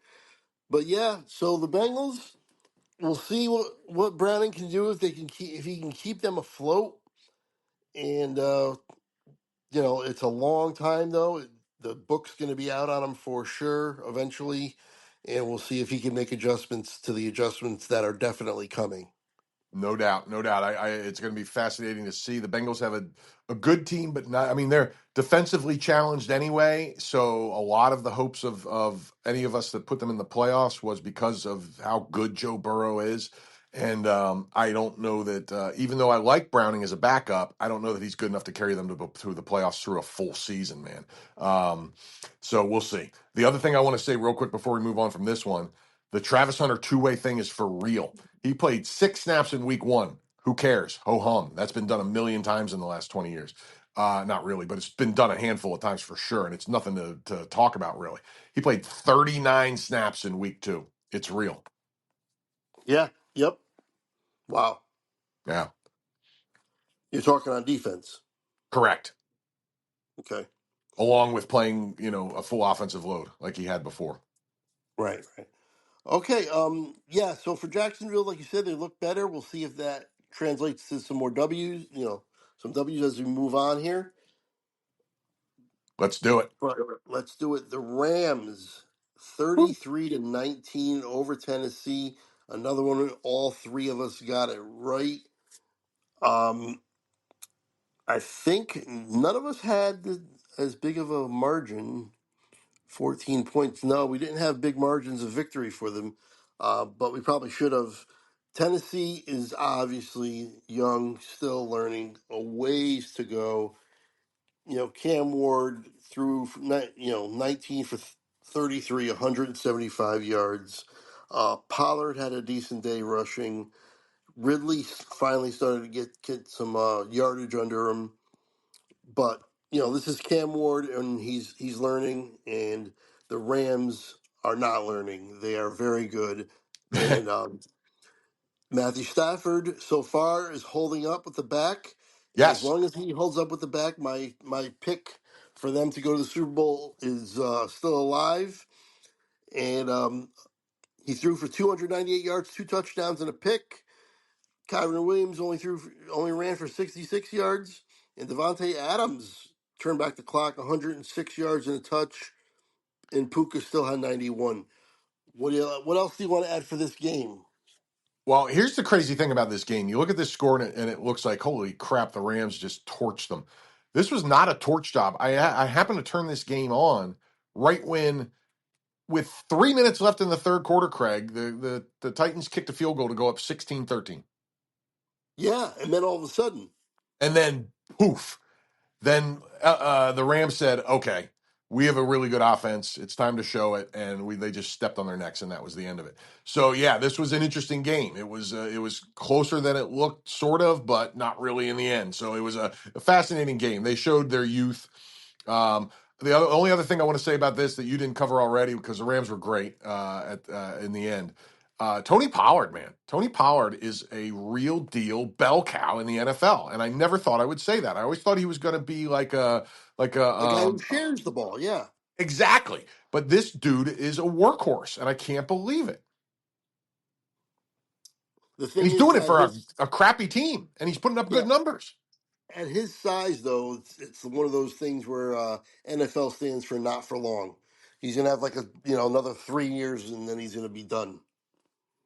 But yeah, so the Bengals, we'll see what Browning can do if he can keep them afloat. And it's a long time though. The book's going to be out on him for sure eventually, and we'll see if he can make adjustments to the adjustments that are definitely coming. No doubt, no doubt. It's going to be fascinating to see. The Bengals have a good team, but not. I mean, they're defensively challenged anyway. So a lot of the hopes of any of us that put them in the playoffs was because of how good Joe Burrow is, And I don't know that even though I like Browning as a backup, I don't know that he's good enough to carry them to go through the playoffs through a full season, man. Um, so we'll see. The other thing I want to say real quick before we move on from this one, the Travis Hunter two-way thing is for real. He played 6 snaps in week 1. Who cares? Ho hum. That's been done a million times in the last 20 years. Not really, but it's been done a handful of times for sure, and it's nothing to talk about really. He played 39 snaps in week 2. It's real. Yeah. Yep. Wow. Yeah, You're talking on defense. correct. Okay. Along with playing, a full offensive load like he had before. Right. Right. Okay. Yeah. So for Jacksonville, like you said, they look better. We'll see if that translates to some more W's. Some W's as we move on here. Let's do it. But let's do it. The Rams, Woo. 33-19 over Tennessee. Another one. All three of us got it right. Um, I think none of us had as big of a margin. 14 points. No, we didn't have big margins of victory for them, but we probably should have. Tennessee is obviously young, still learning, a ways to go. Cam Ward threw, 19 for 33, 175 yards. Pollard had a decent day rushing. Ridley finally started to get some yardage under him. But this is Cam Ward, and he's learning, and the Rams are not learning. They are very good, and Matthew Stafford so far is holding up with the back, and as Yes. long as he holds up with the back, my pick for them to go to the Super Bowl is still alive. And he threw for 298 yards, 2 touchdowns, and a pick. Kyron Williams only ran for 66 yards, and Devontae Adams turned back the clock, 106 yards and a touch, and Puka still had 91. What else do you want to add for this game? Well, here's the crazy thing about this game. You look at this score and it looks like, holy crap, the Rams just torched them. This was not a torch job. I happened to turn this game on right when, with 3 minutes left in the third quarter, Craig, the Titans kicked a field goal to go up 16-13. Yeah, and then all of a sudden, And then, poof. Then the Rams said, "Okay, we have a really good offense. It's time to show it." And they just stepped on their necks, and that was the end of it. So yeah, this was an interesting game. It was closer than it looked, sort of, but not really in the end. So it was a fascinating game. They showed their youth. Only other thing I want to say about this that you didn't cover already, because the Rams were great in the end. Tony Pollard, man. Tony Pollard is a real deal bell cow in the NFL, and I never thought I would say that. I always thought he was going to be like a a guy who shares the ball, yeah. exactly. But this dude is a workhorse, and I can't believe it. The And thing he's is, doing it for a crappy team, and he's putting up yeah, good numbers. at his size though, it's one of those things where NFL stands for not for long. He's gonna have like another 3 years, and then he's gonna be done.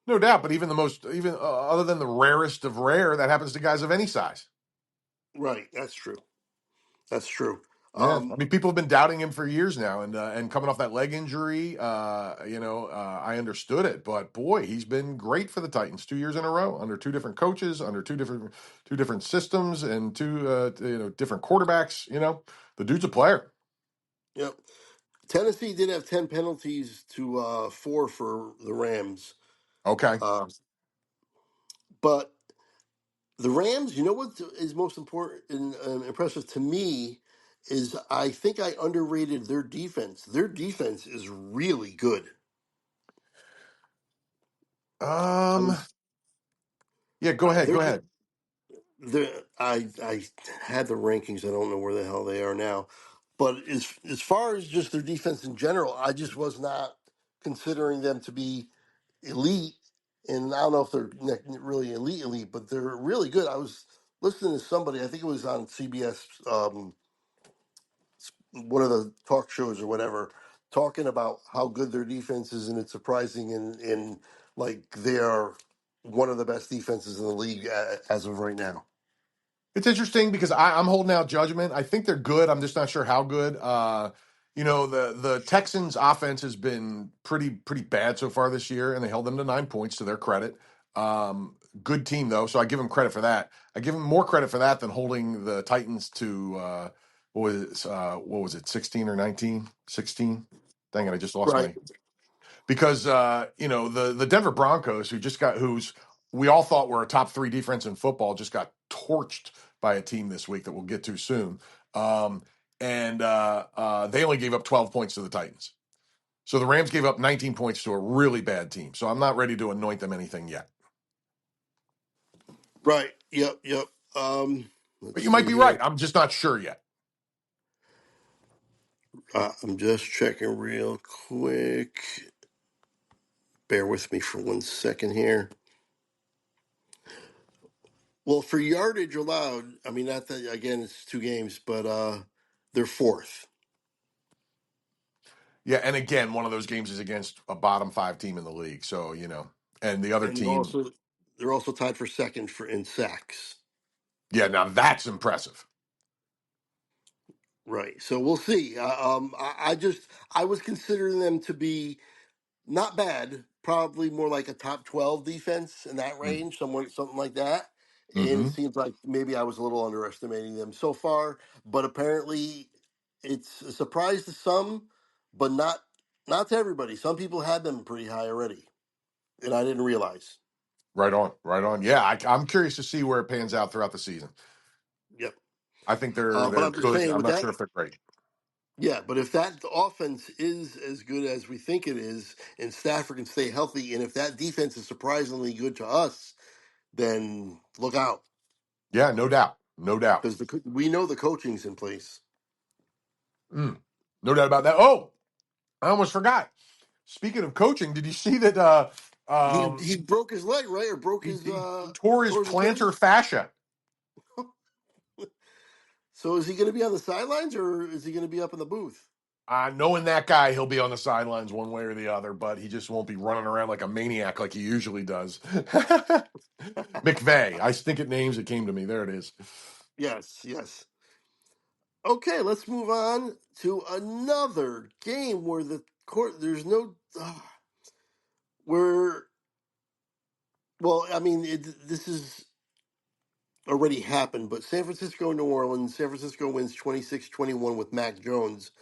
No doubt. But even other than the rarest of rare, that happens to guys of any size. Right, that's true. That's true. Yeah, I Um, mean, people have been doubting him for years now, and coming off that leg injury, I understood it, but boy, he's been great for the Titans 2 years in a row under two different coaches, under two different systems, and two different quarterbacks. The dude's a player. yep. Tennessee did have 10 penalties to 4 for the Rams. Okay, Uh, but the Rams, you know what is most important and impressive to me is I think I underrated their defense. Their defense is really good. I um, was yeah, go ahead, they're, go ahead. I had the rankings. I don't know where the hell they are now. But as far as just their defense in general, I just was not considering them to be elite, and I don't know if they're really elite, but they're really good. I was listening to somebody, I think it was on CBS, one of the talk shows or whatever, talking about how good their defense is, and it's surprising, and like they are one of the best defenses in the league as of right now. It's interesting because I'm holding out judgment. I think they're good. I'm just not sure how good. The Texans' offense has been pretty bad so far this year, and they held them to 9 points to their credit. Good team though, so I give him credit for that. I give him more credit for that than holding the Titans to what was it, 16 or 19? 16. Dang it, I just lost Right. my because the Denver Broncos who's we all thought were a top three defense in football just got torched by a team this week that we'll get to soon. And they only gave up 12 points to the Titans. So the Rams gave up 19 points to a really bad team. So I'm not ready to anoint them anything yet. Right. Yep. Yep. But Let's you might see be here. right. I'm just not sure yet. I'm just checking real quick. Bear with me for 1 second here. Well, for yardage allowed, I mean, not that again, it's 2 games, but they're fourth, Yeah, and again, one of those games is against a bottom five team in the league. So, and the other and team, they're also tied for second for in sacks. yeah, now that's impressive. Right. So we'll see. I was considering them to be not bad, probably more like a top 12 defense in that range, something like that. And it Mm-hmm. seems like maybe I was a little underestimating them so far, but apparently it's a surprise to some, but not to everybody. Some people had them pretty high already, and I didn't realize. Right on, right on. Yeah, I'm curious to see where it pans out throughout the season. Yep. I think they're But they're I'm just good. saying I'm with not that, sure if they're great. yeah, but if that offense is as good as we think it is, and Stafford can stay healthy, and if that defense is surprisingly good to us, then look out. Yeah, no doubt, no doubt, Because we know the coaching's in place. mm, no doubt about that. Oh, I almost forgot. Speaking of coaching, did you see that? He broke his leg, right, or broke He, his he tore his tore his plantar Achilles. fascia. So is he going to be on the sidelines or is he going to be up in the booth? Knowing that guy, he'll be on the sidelines one way or the other, but he just won't be running around like a maniac like he usually does. McVay. I think it names it came to me. There it is. Yes, yes. Okay, let's move on to another game where the court there's no where well, I mean this is already happened, but San Francisco, New Orleans, San Francisco wins 26-21 with Mac Jones.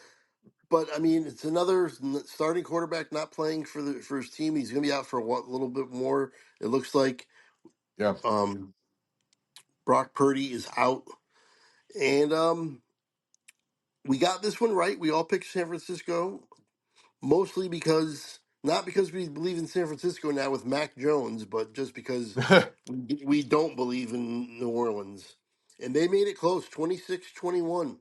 But I mean, it's another starting quarterback not playing for his team. He's going to be out for a little bit more. It looks like Yeah. um, Brock Purdy is out, and we got this one right. We all picked San Francisco, mostly because not because we believe in San Francisco now with Mac Jones, but just because we don't believe in New Orleans, and they made it close, 26-21.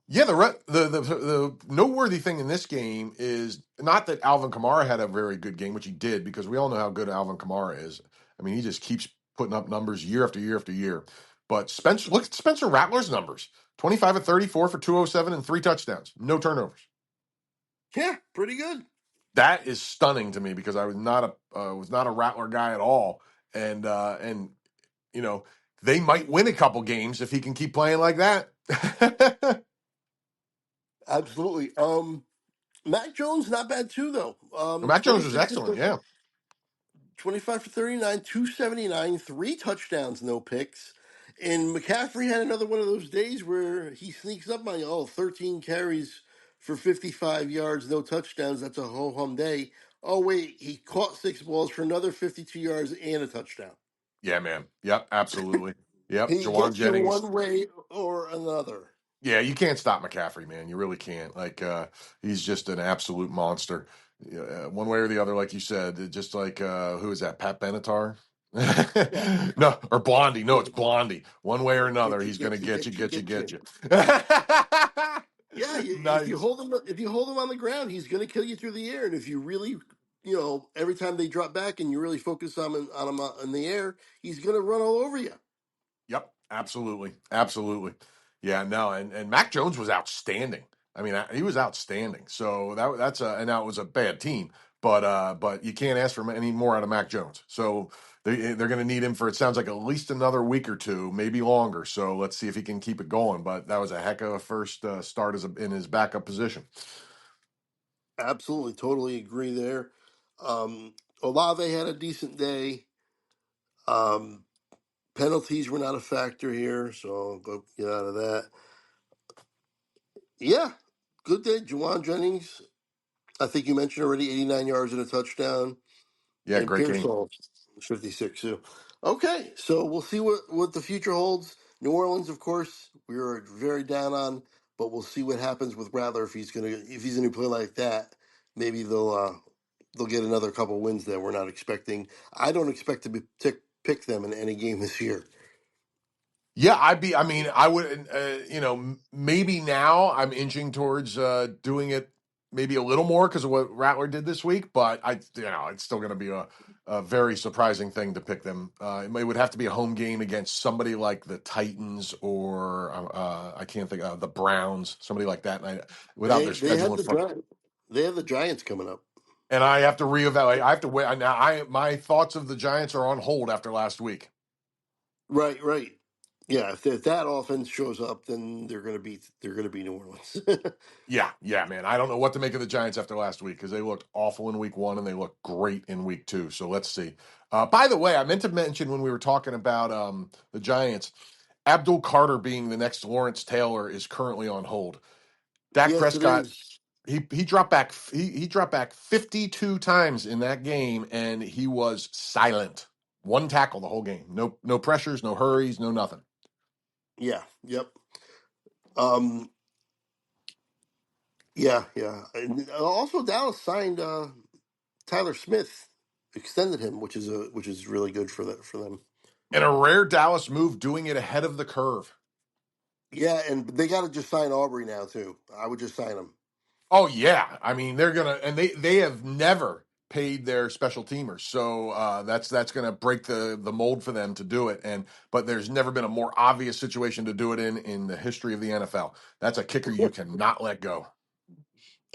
Yeah, the noteworthy thing in this game is not that Alvin Kamara had a very good game, which he did, because we all know how good Alvin Kamara is. I mean, he just keeps putting up numbers year after year after year. But look at Spencer Rattler's numbers: 25 of 34 for 207 and 3 touchdowns, no turnovers. Yeah, pretty good. That is stunning to me because I was not a Rattler guy at all, and you know they might win a couple games if he can keep playing like that. Absolutely. Mac Jones not bad too though. Matt Jones was excellent. Yeah. 25 for 39, 279, 3 touchdowns, no picks. And McCaffrey had another one of those days where he sneaks up on you. Oh, 13 carries for 55 yards, no touchdowns. That's a ho hum day. Oh, wait, he caught 6 balls for another 52 yards and a touchdown. Yeah, man. Yep, absolutely. Yep, He Jawan gets you Jennings. one way or another. Yeah, you can't stop McCaffrey, man. You really can't. Like, he's just an absolute monster. One way or the other, like you said, just like who is that? Pat Benatar? Yeah. No, or Blondie. No, it's Blondie. One way or another, Get you, he's going to get you, get you, get you, get you, get get you. you. Yeah, Nice. if you hold him on the ground, he's going to kill you through the air. And if you really, every time they drop back and you really focus on him in the air, he's going to run all over you. Yep, absolutely, absolutely. Yeah, no, and Mac Jones was outstanding. I mean, he was outstanding. So and now it was a bad team, but you can't ask for any more out of Mac Jones. So they're going to need him for it sounds like at least another week or two, maybe longer. So let's see if he can keep it going. But that was a heck of a first start in his backup position. Absolutely, totally agree there. Um, Olave had a decent day. Um, Penalties were not a factor here, so I'll go get out of that. Yeah, good day. Juwan Jennings, I think you mentioned already, 89 yards and a touchdown. Yeah, And great game. Pearsall, 56 too. Okay, so we'll see what the future holds. New Orleans, of course, we were very down on, but we'll see what happens with Rattler if he's going to play like that. Maybe they'll get another couple wins that we're not expecting. I don't expect pick them in any game this year. Yeah, I mean, I would, maybe now I'm inching towards doing it maybe a little more because of what Rattler did this week, but it's still going to be a very surprising thing to pick them. It would have to be a home game against somebody like the Titans or I can't think the Browns, somebody like that. And without their They schedule have in the front, they have the Giants coming up. and I have to reevaluate. I have to wait. Now, my thoughts of the Giants are on hold after last week. Right, right. Yeah, if that offense shows up, then they're gonna be New Orleans. Yeah, man. I don't know what to make of the Giants after last week because they looked awful in week one and they looked great in week two. So let's see. By the way, I meant to mention when we were talking about the Giants, Abdul Carter being the next Lawrence Taylor is currently on hold. Dak Yes, it Prescott, is. he dropped back he dropped back 52 times in that game and he was silent. One tackle the whole game. No pressures, no hurries, no nothing. Yeah, yep. Um, yeah, yeah. And also, Dallas signed Tyler Smith, extended him, which is really good for them. And a rare Dallas move doing it ahead of the curve. Yeah, and they got to just sign Aubrey now too. I would just sign him. Oh yeah, I mean they're gonna, and they have never paid their special teamers, so that's gonna break the mold for them to do it. And but there's never been a more obvious situation to do it in the history of the NFL. That's a kicker you cannot let go.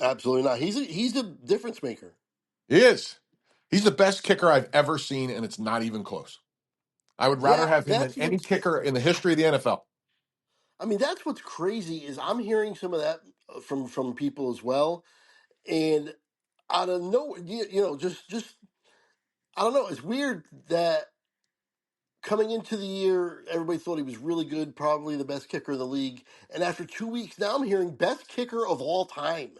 Absolutely not. He's a difference maker. He is. He's the best kicker I've ever seen, and it's not even close. I would rather Yeah, have him than that's any what's. kicker in the history of the NFL. I mean, that's what's crazy is I'm hearing some of that from people as well, and out of nowhere, just I don't know. It's weird that coming into the year, everybody thought he was really good, probably the best kicker in the league, and after 2 weeks, now I'm hearing best kicker of all time.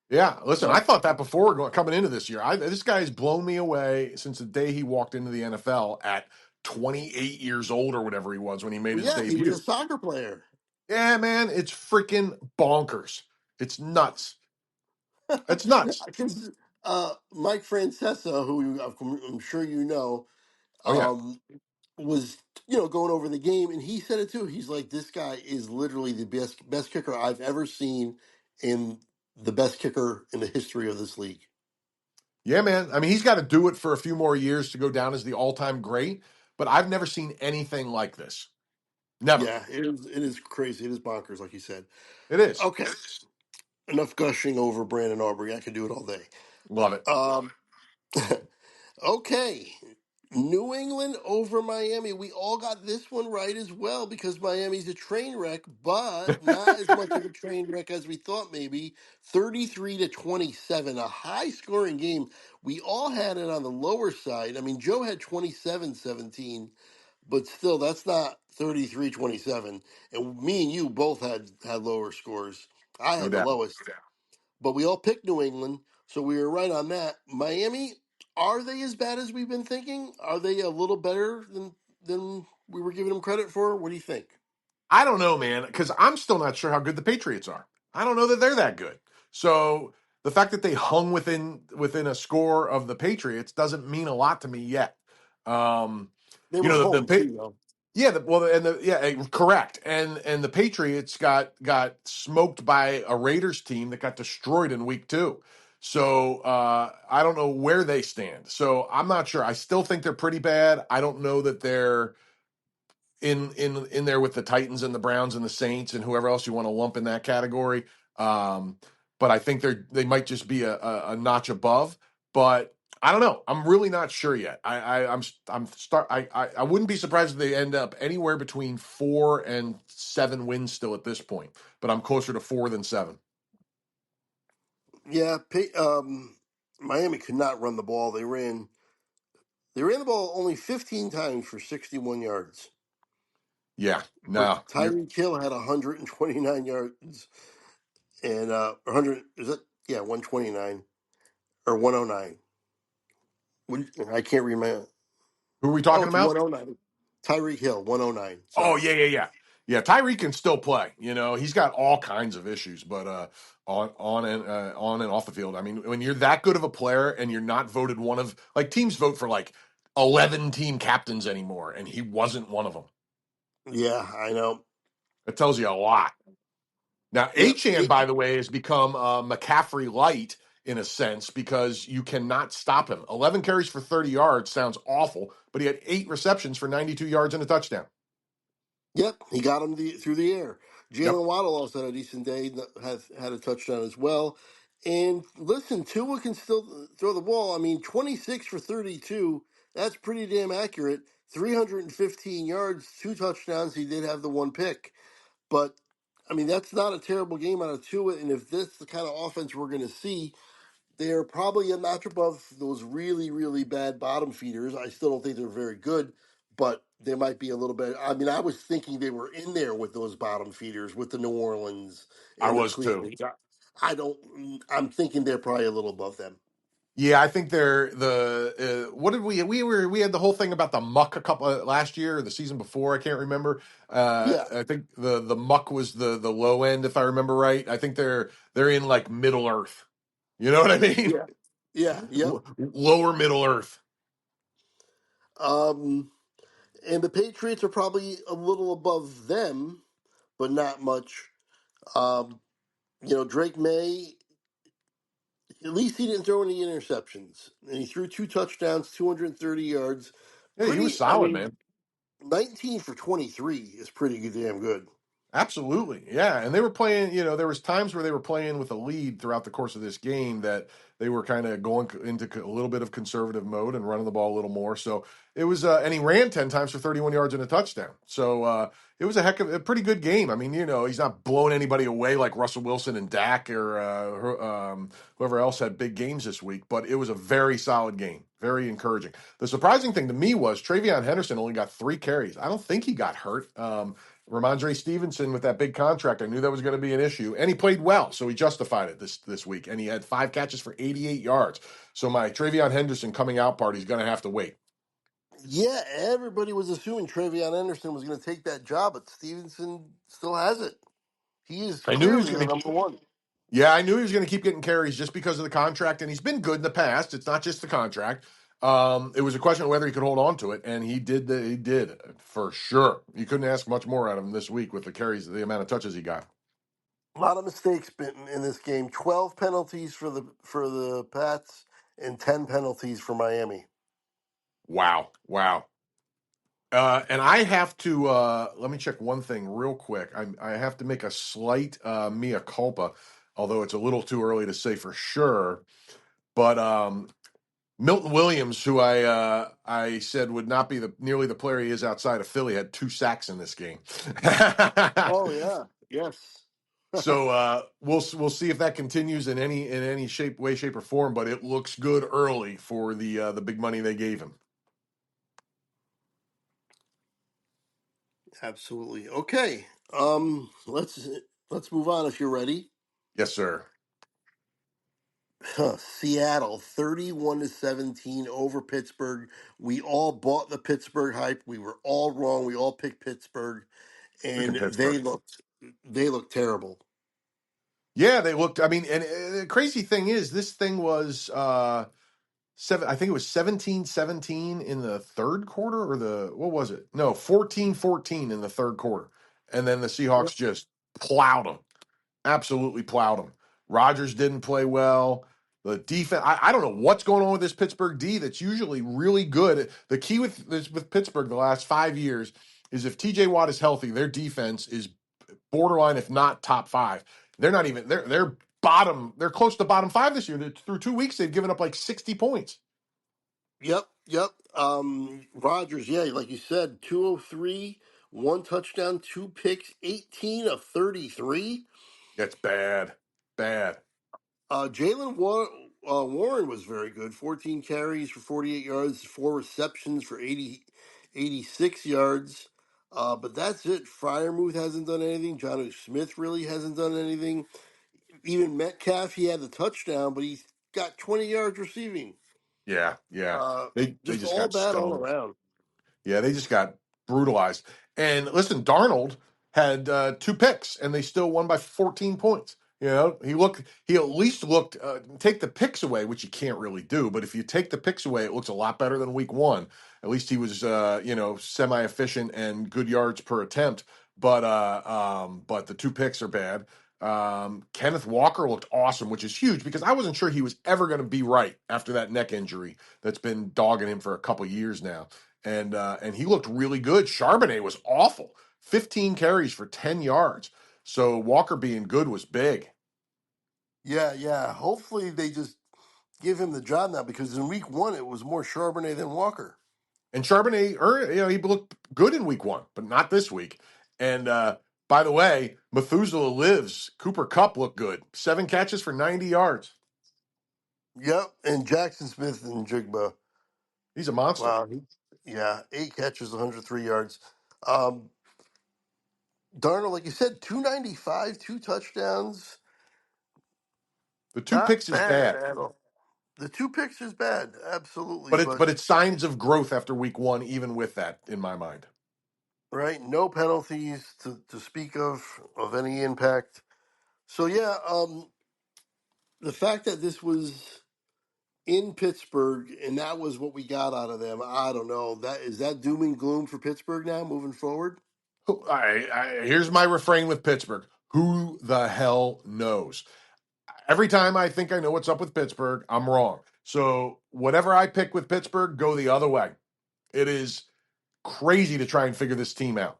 Yeah, listen, I Like, thought that before coming into this year. This guy's blown me away since the day he walked into the NFL at 28 years old or whatever he was when he made his yeah, he was a debut. soccer player. Yeah, man, it's freaking bonkers. It's nuts. It's nuts. Because Mike Francesa, who I'm sure you know, Oh yeah. um, was going over the game, and he said it too. He's like, this guy is literally the best kicker I've ever seen, and the best kicker in the history of this league. Yeah, man. I mean, he's got to do it for a few more years to go down as the all-time great, but I've never seen anything like this. Never. Yeah, it is crazy. It is bonkers, like you said. It is. Okay, enough gushing over Brandon Aubrey. I could do it all day. Love it. Um, okay. New England over Miami. We all got this one right as well because Miami's a train wreck, but not as much of a train wreck as we thought maybe. 33-27, a high scoring game. We all had it on the lower side. I mean, Joe had 27-17, but still that's not 33-27. And me and you both had lower scores. I No had the doubt. lowest. But we all picked New England, so we were right on that. Miami, are they as bad as we've been thinking? Are they a little better than we were giving them credit for? What do you think? I don't know, man, because I'm still not sure how good the Patriots are. I don't know that they're that good. So the fact that they hung within a score of the Patriots doesn't mean a lot to me yet. Um, They you were know home too, though. yeah, correct, and the Patriots got smoked by a Raiders team that got destroyed in week two. So I don't know where they stand. So I'm not sure. I still think they're pretty bad. I don't know that they're in there with the Titans and the Browns and the Saints and whoever else you want to lump in that category. Um, but I think they might just be a notch above. But I don't know. I'm really not sure yet. I wouldn't be surprised if they end up anywhere between 4 and 7 wins still at this point. But I'm closer to 4 than 7. Yeah, Miami could not run the ball. They ran. They ran the ball only 15 times for 61 yards. Yeah, But no, you're Tyreek Hill had 129 yards and 100 is it? Yeah, 129 or 109. I can't remember. who are we Oh, talking it's about? 109. Tyreek Hill, 109. Oh Sorry. yeah, yeah, yeah, yeah. Tyreek can still play. He's got all kinds of issues, but on and off the field. I mean, when you're that good of a player and you're not voted one of like teams vote for like 11 team captains anymore, and he wasn't one of them. Yeah, I know. It tells you a lot. Now, Yep. Achan, by the way, has become McCaffrey light in a sense because you cannot stop him. 11 carries for 30 yards sounds awful, but he had 8 receptions for 92 yards and a touchdown. Yep, he got him through the air. Yep. Jalen Waddle also had a decent day, has had a touchdown as well. And listen, Tua can still throw the ball. I mean, 26 for 32, that's pretty damn accurate. 315 yards, 2 touchdowns. He did have the one pick. But, I mean, that's not a terrible game out of Tua. And if this is the kind of offense we're going to see, they're probably a notch above those really, really bad bottom feeders. I still don't think they're very good, but they might be a little bit. I mean, I was thinking they were in there with those bottom feeders, with the New Orleans I and the was too. Cleveland. I don't. I'm thinking they're probably a little above them. Yeah, I think they're the what did we had the whole thing about the muck a couple last year or the season before, I can't remember. Yeah, I think the muck was the low end if I remember right. I think they're in like Middle Earth. You know what I mean? yeah, yeah, yep. Lower Middle Earth. Um, and the Patriots are probably a little above them, but not much. Um, Drake May. At least he didn't throw any interceptions. And he threw 2 touchdowns, 230 yards. Yeah, he was I solid, mean, man. 19 for 23 is pretty damn good. Absolutely. Yeah. And they were playing, there was times where they were playing with a lead throughout the course of this game that they were kind of going into a little bit of conservative mode and running the ball a little more. So it was, and he ran 10 times for 31 yards and a touchdown. So it was a pretty good game. I mean, he's not blowing anybody away like Russell Wilson and Dak or whoever else had big games this week, but it was a very solid game. Very encouraging. The surprising thing to me was Travion Henderson only got 3 carries. I don't think he got hurt. Ramondre Stevenson with that big contract, I knew that was going to be an issue, and he played well, so he justified it this week. And he had 5 catches for 88 yards. So my Travion Henderson coming out party is going to have to wait. Yeah, everybody was assuming Travion Anderson was going to take that job, but Stevenson still has it. He is I knew he was clearly the going to. number one. Yeah, I knew he was going to keep getting carries just because of the contract, and he's been good in the past. It's not just the contract. It was a question of whether he could hold on to it, and he did. He did for sure. You couldn't ask much more out of him this week with the carries, the amount of touches he got. A lot of mistakes in this game. 12 penalties for the Pats and 10 penalties for Miami. Wow, wow. And I have to let me check one thing real quick. I have to make a slight mea culpa, although it's a little too early to say for sure. But Milton Williams, who I said would not be nearly the player he is outside of Philly, had 2 sacks in this game. Oh yeah, yes. So we'll see if that continues in any shape, or form. But it looks good early for the big money they gave him. Absolutely. Okay. Let's move on if you're ready. Yes, sir. Seattle 31-17 over Pittsburgh. We all bought the Pittsburgh hype. We were all wrong. We all picked Pittsburgh and Freaking they Pittsburgh. looked terrible. Yeah, they looked. I mean, and the crazy thing is, this thing was seven. I think it was 17-17 in the third quarter, or what was it? No, 14-14 in the third quarter, and then the Seahawks just plowed them, absolutely plowed them. Rodgers didn't play well. The defense. I don't know what's going on with this Pittsburgh D. That's usually really good. The key with Pittsburgh the last 5 years is if T.J. Watt is healthy, their defense is borderline, if not top five. They're not even they're bottom. They're close to bottom five this year. Through 2 weeks, they've given up like 60 points. Yep. Rodgers, yeah, like you said, 203, 1 touchdown, 2 picks, 18 of 33. That's bad, bad. Jalen Warren was very good. 14 carries for 48 yards, four receptions for 86 yards. But that's it. Fryermuth hasn't done anything. Jonnu Smith really hasn't done anything. Even Metcalf, he had the touchdown, but he got 20 yards receiving. Yeah, yeah. Uh, They just just all got bad all stoned. around. Yeah, they just got brutalized. And listen, Darnold had two picks, and they still won by 14 points. You know, he at least looked. Take the picks away, which you can't really do. But if you take the picks away, it looks a lot better than Week 1. At least he was, semi efficient and good yards per attempt. But the two picks are bad. Kenneth Walker looked awesome, which is huge because I wasn't sure he was ever going to be right after that neck injury that's been dogging him for a couple years now, and he looked really good. Charbonnet was awful. 15 carries for 10 yards. So Walker being good was big. Yeah, yeah. Hopefully they just give him the job now because in week one it was more Charbonnet than Walker. And Charbonnet, he looked good in week 1, but not this week. And by the way, Methuselah lives. Cooper Kupp looked good. 7 catches for 90 yards. Yep, and Jackson Smith and Jigba. He's a monster. Wow. Yeah, 8 catches, 103 yards. Um, Darnold, like you said, 295, two touchdowns. The two Not picks is bad bad, at all. The two picks is bad, absolutely. but it's signs of growth after week 1, even with that in my mind. Right, no penalties to speak of any impact. So yeah, the fact that this was in Pittsburgh and that was what we got out of them, I don't know. That is that doom and gloom for Pittsburgh now moving forward? Here's my refrain with Pittsburgh. Who the hell knows? Every time I think I know what's up with Pittsburgh, I'm wrong. So whatever I pick with Pittsburgh, go the other way. It is crazy to try and figure this team out.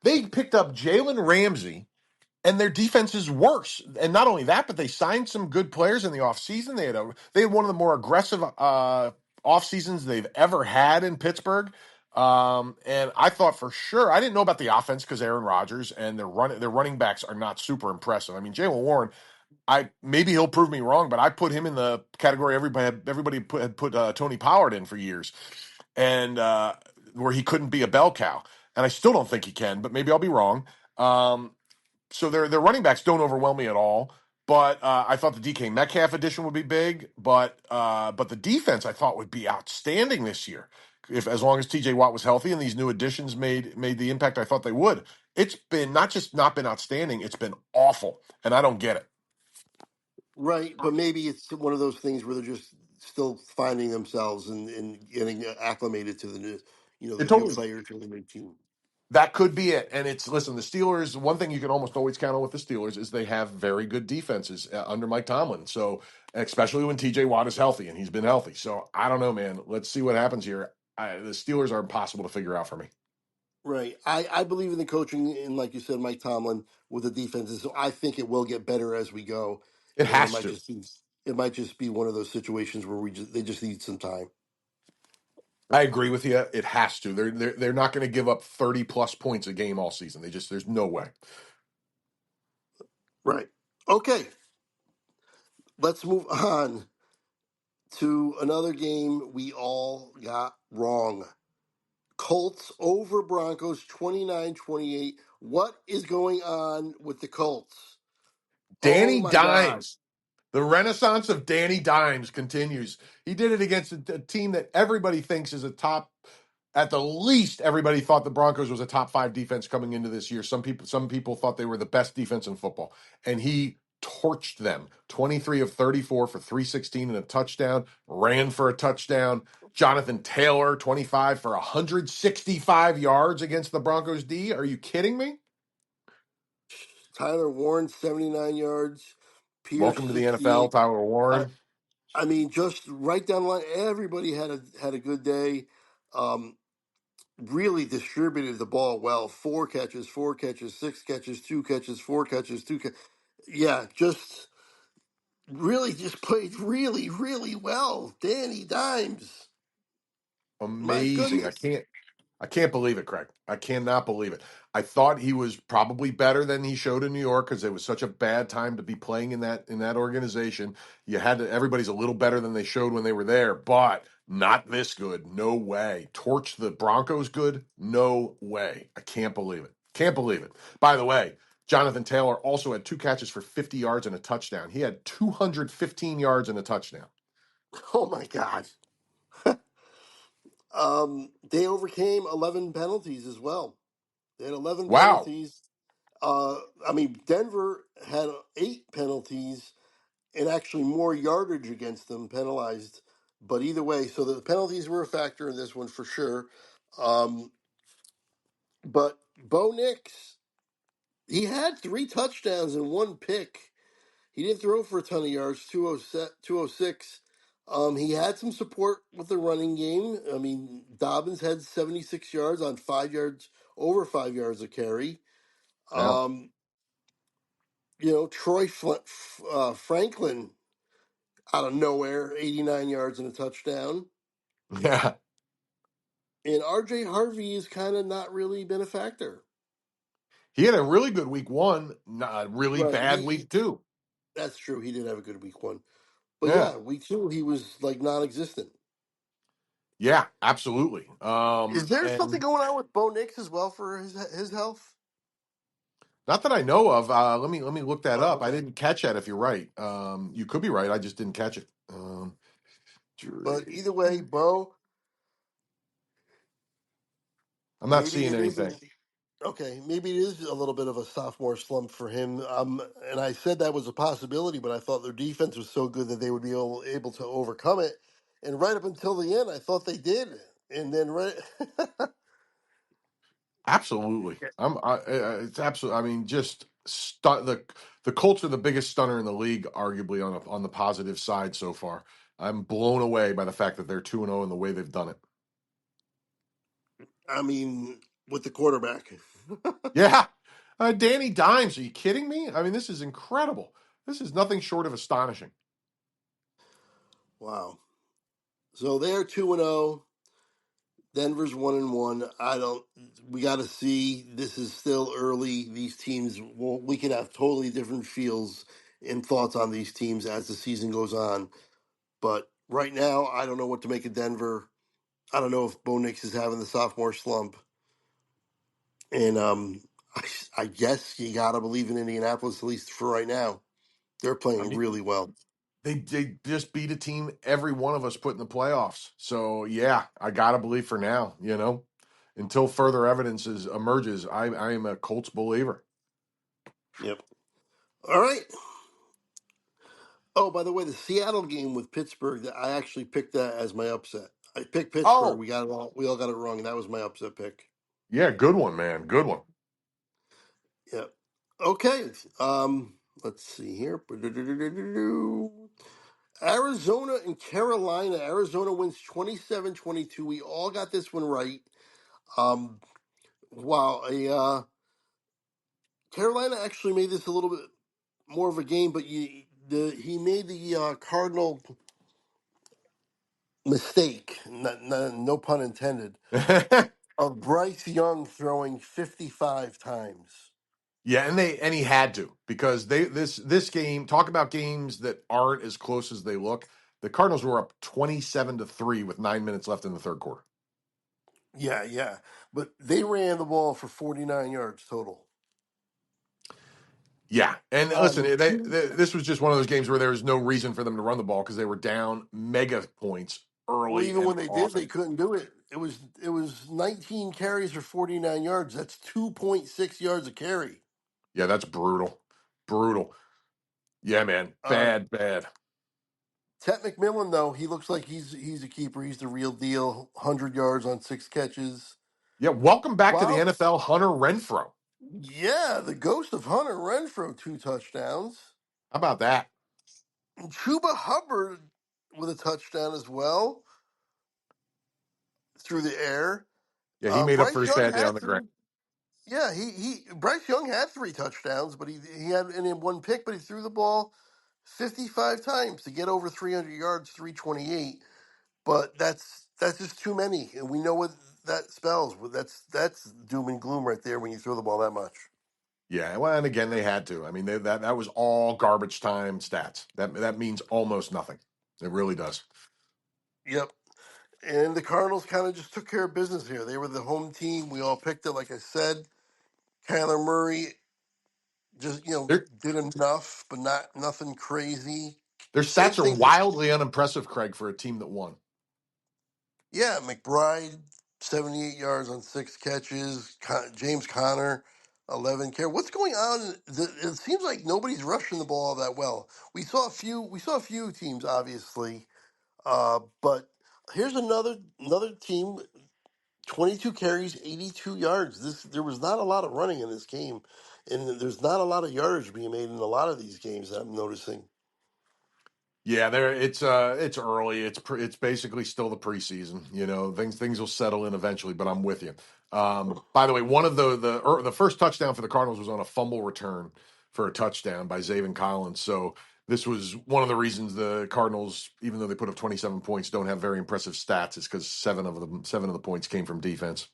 They picked up Jalen Ramsey, and their defense is worse. And not only that, but they signed some good players in the offseason. They had one of the more aggressive off seasons they've ever had in Pittsburgh. And I thought for sure I didn't know about the offense because Aaron Rodgers and their running backs are not super impressive. I mean, Jalen Warren, I maybe he'll prove me wrong, but I put him in the category everybody had put Tony Pollard in for years, and where he couldn't be a bell cow. And I still don't think he can, but maybe I'll be wrong. So their running backs don't overwhelm me at all. But I thought the DK Metcalf addition would be big, but the defense I thought would be outstanding this year. If as long as TJ Watt was healthy and these new additions made the impact I thought they would. It's been not just not been outstanding, it's been awful, and I don't get it. Right, but maybe it's one of those things where they're just still finding themselves and getting acclimated to the new, It the new totally players for the new team. That could be it. And it's listen, the Steelers. One thing you can almost always count on with the Steelers is they have very good defenses under Mike Tomlin. So especially when TJ Watt is healthy, and he's been healthy. So I don't know, man. Let's see what happens here. The Steelers are impossible to figure out for me. Right. I believe in the coaching and like you said, Mike Tomlin with the defenses. So I think it will get better as we go. It And has to. it might just be one of those situations where they just need some time. I agree with you. It has to. They're not going to give up 30 plus points a game all season. There's no way. Right. Okay. Let's move on to another game we all got wrong. Colts over Broncos 29-28. What is going on with the Colts? Oh Danny my God. Dimes. The renaissance of Danny Dimes continues. He did it against a team that everybody thinks is a top. At the least, everybody thought the Broncos was a top 5 defense coming into this year. Some people thought they were the best defense in football, and he torched them. 23 of 34 for 316 and a touchdown. Ran for a touchdown. Jonathan Taylor 25 for 165 yards against the Broncos D. Are you kidding me? Tyler Warren 79 yards. Pierce Welcome to the NFL, 68. Tyler I, Warren. I mean, just right down the line, everybody had a good day. Um, really distributed the ball well. Four catches, 6 catches, 2 catches, 4 catches, Yeah, just really just played really, really well. Danny Dimes. My Amazing. goodness. I can't believe it, Craig. I cannot believe it. I thought he was probably better than he showed in New York because it was such a bad time to be playing in that organization. You had to, everybody's a little better than they showed when they were there, but not this good. No way. Torch the Broncos good? No way. I can't believe it. Can't believe it. By the way, Jonathan Taylor also had 2 catches for 50 yards and a touchdown. He had 215 yards and a touchdown. Oh my God. They overcame 11 penalties as well. They had 11 Wow. penalties. I mean, Denver had 8 penalties and actually more yardage against them penalized. But either way, so the penalties were a factor in this one for sure. Um, but Bo Nix, he had 3 touchdowns and 1 pick. He didn't throw for a ton of yards, 206. He had some support with the running game. I mean, Dobbins had 76 yards on 5 yards, over 5 yards of carry. Yeah. Um, Franklin out of nowhere, 89 yards and a touchdown. Yeah. And RJ Harvey has kind of not really been a factor. He had a really good week one, not a really Right. bad week two. That's true. He did have a good week one. But Yeah. yeah, week two, he was like non existent. Yeah, absolutely. Is there something And going on with Bo Nix as well for his health? not that I know of. Let me look that Oh, up. I okay. didn't catch that. If you're right, you could be right. I just didn't catch it. But Jury. either way, Bo, I'm not maybe seeing it is anything. okay. Maybe it is a little bit of a sophomore slump for him. And I said that was a possibility, but I thought their defense was so good that they would be able to overcome it. And right up until the end, I thought they did. And then right, Absolutely. It's absolutely. I mean, just the Colts are the biggest stunner in the league, arguably on the positive side so far. I'm blown away by the fact that they're 2-0 and the way they've done it. I mean, with the quarterback. Yeah. Danny Dimes, are you kidding me? I mean, this is incredible. This is nothing short of astonishing. Wow. So they're 2-0. Denver's 1-1. I don't. We got to see. This is still early. These teams. Well, we can have totally different feels and thoughts on these teams as the season goes on. But right now, I don't know what to make of Denver. I don't know if Bo Nix is having the sophomore slump, and I guess you got to believe in Indianapolis at least for right now. They're I playing mean, really well. they just beat a team every one of us put in the playoffs. So yeah, I gotta believe for now. Until further emerges, I am a Colts believer. Yep. All right. Oh, by the way, the Seattle game with Pittsburgh, I actually picked that as my upset. I picked Pittsburgh. Oh We got it all. We all got it wrong, and that was my upset pick. yeah, good one, man. Good one. Yep. Okay. Let's see here. Arizona and Carolina. Arizona wins 27-22. We all got this one right. Um, wow. Carolina actually made this a little bit more of a game, but he made the Cardinal mistake. No pun intended of Bryce Young throwing 55 times. Yeah, and he had to because this game, talk about games that aren't as close as they look. The Cardinals were up 27-3 with 9 minutes left in the third quarter. Yeah, yeah. But they ran the ball for 49 yards total. Yeah, and listen, Two, this was just one of those games where there was no reason for them to run the ball because they were down mega points well, early even and when they did, they often. couldn't do it. It was 19 carries for 49 yards. That's 2.6 yards a carry. Yeah, that's brutal, brutal. Yeah, man, Uh, bad, bad. Tet McMillan though, he looks like he's a keeper. He's the real deal. 100 yards on 6 catches. Yeah, welcome back to the Wow. NFL, Hunter Renfro. Yeah, the ghost of Hunter Renfro, 2 touchdowns. How about that? And Chuba Hubbard with a touchdown as well through the air. Yeah, he made up for Bryce his Young bad day had on the ground. three. Yeah, he Bryce Young had 3 touchdowns, but he had and in 1 pick, but he threw the ball 55 times to get over 300 yards, 328. But that's just too many, and we know what. that spells. That's doom and gloom right there when you throw the ball that much. Yeah, well, and again, they had to. I mean, that was all garbage time stats. That means almost nothing. It really does. Yep. And the Cardinals kind of just took care of business here. They were the home team. We all picked it, like I said. Kyler Murray just Their did enough, but not nothing crazy. their Same stats are thing. wildly unimpressive, Craig, for a team that won. Yeah, McBride, 78 yards on 6 catches. James Conner, 11 carry. What's going on? It seems like nobody's rushing the ball that well. We saw a few. We saw a few teams, obviously, but here's another team. 22 carries, 82 yards. There was not a lot of running in this game, and there's not a lot of yardage being made in a lot of these games that I'm noticing. Yeah, there it's early. It's basically still the preseason. You know, things will settle in eventually. But I'm with you. By the way, one of the first touchdown for the Cardinals was on a fumble return for a touchdown by Zaven Collins. So this was one of the reasons the Cardinals, even though they put up 27 points, don't have very impressive stats. Is because seven of the points came from defense.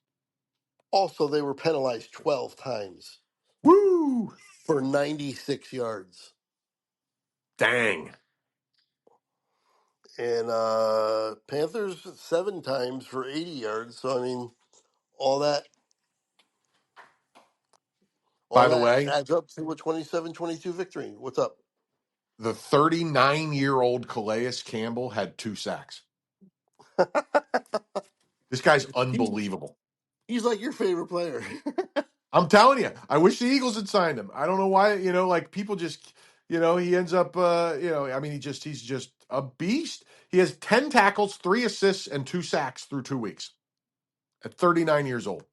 Also, they were penalized 12 times Woo! for 96 yards. Dang. And Panthers 7 times for 80 yards. So I mean, all that all By the that way, adds up to a 27-22 victory. What's up? the 39-year-old Calais Campbell had 2 sacks. This guy's He's, unbelievable. he's like your favorite player. I'm telling you, I wish the Eagles had signed him. I don't know why, like people just, he ends up, I mean, he's just a beast. He has 10 tackles, 3 assists, and 2 sacks through 2 weeks at 39 years old.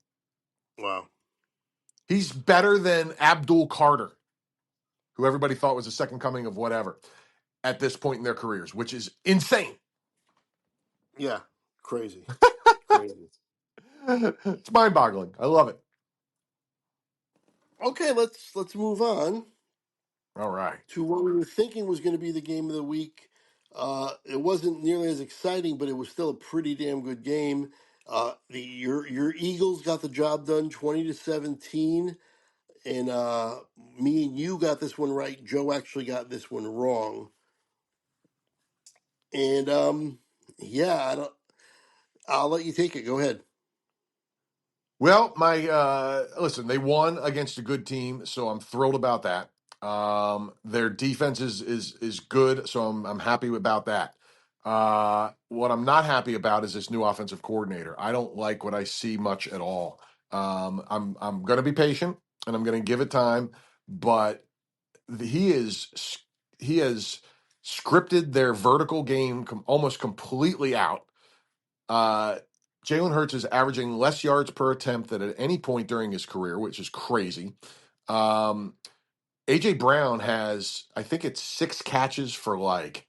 Wow. He's better than Abdul Carter, who everybody thought was the second coming of whatever at this point in their careers, which is insane. Yeah. Crazy. Crazy. It's mind boggling. I love it. Okay, let's move on All right. to what we were thinking was going to be the game of the week. It wasn't nearly as exciting, but it was still a pretty damn good game. Your Eagles got the job done, 20-17, and me and you got this one right. Joe actually got this one wrong, and yeah, I'll let you take it. Go ahead. Well, my listen, they won against a good team, so I'm thrilled about that. Their defense is good, so I'm happy about that. What I'm not happy about is this new offensive coordinator. I don't like what I see much at all. I'm going to be patient and I'm going to give it time, but he he has scripted their vertical game almost completely out. uh, Jalen Hurts is averaging less yards per attempt than at any point during his career, which is crazy. Um, AJ Brown has, I think it's 6 catches for like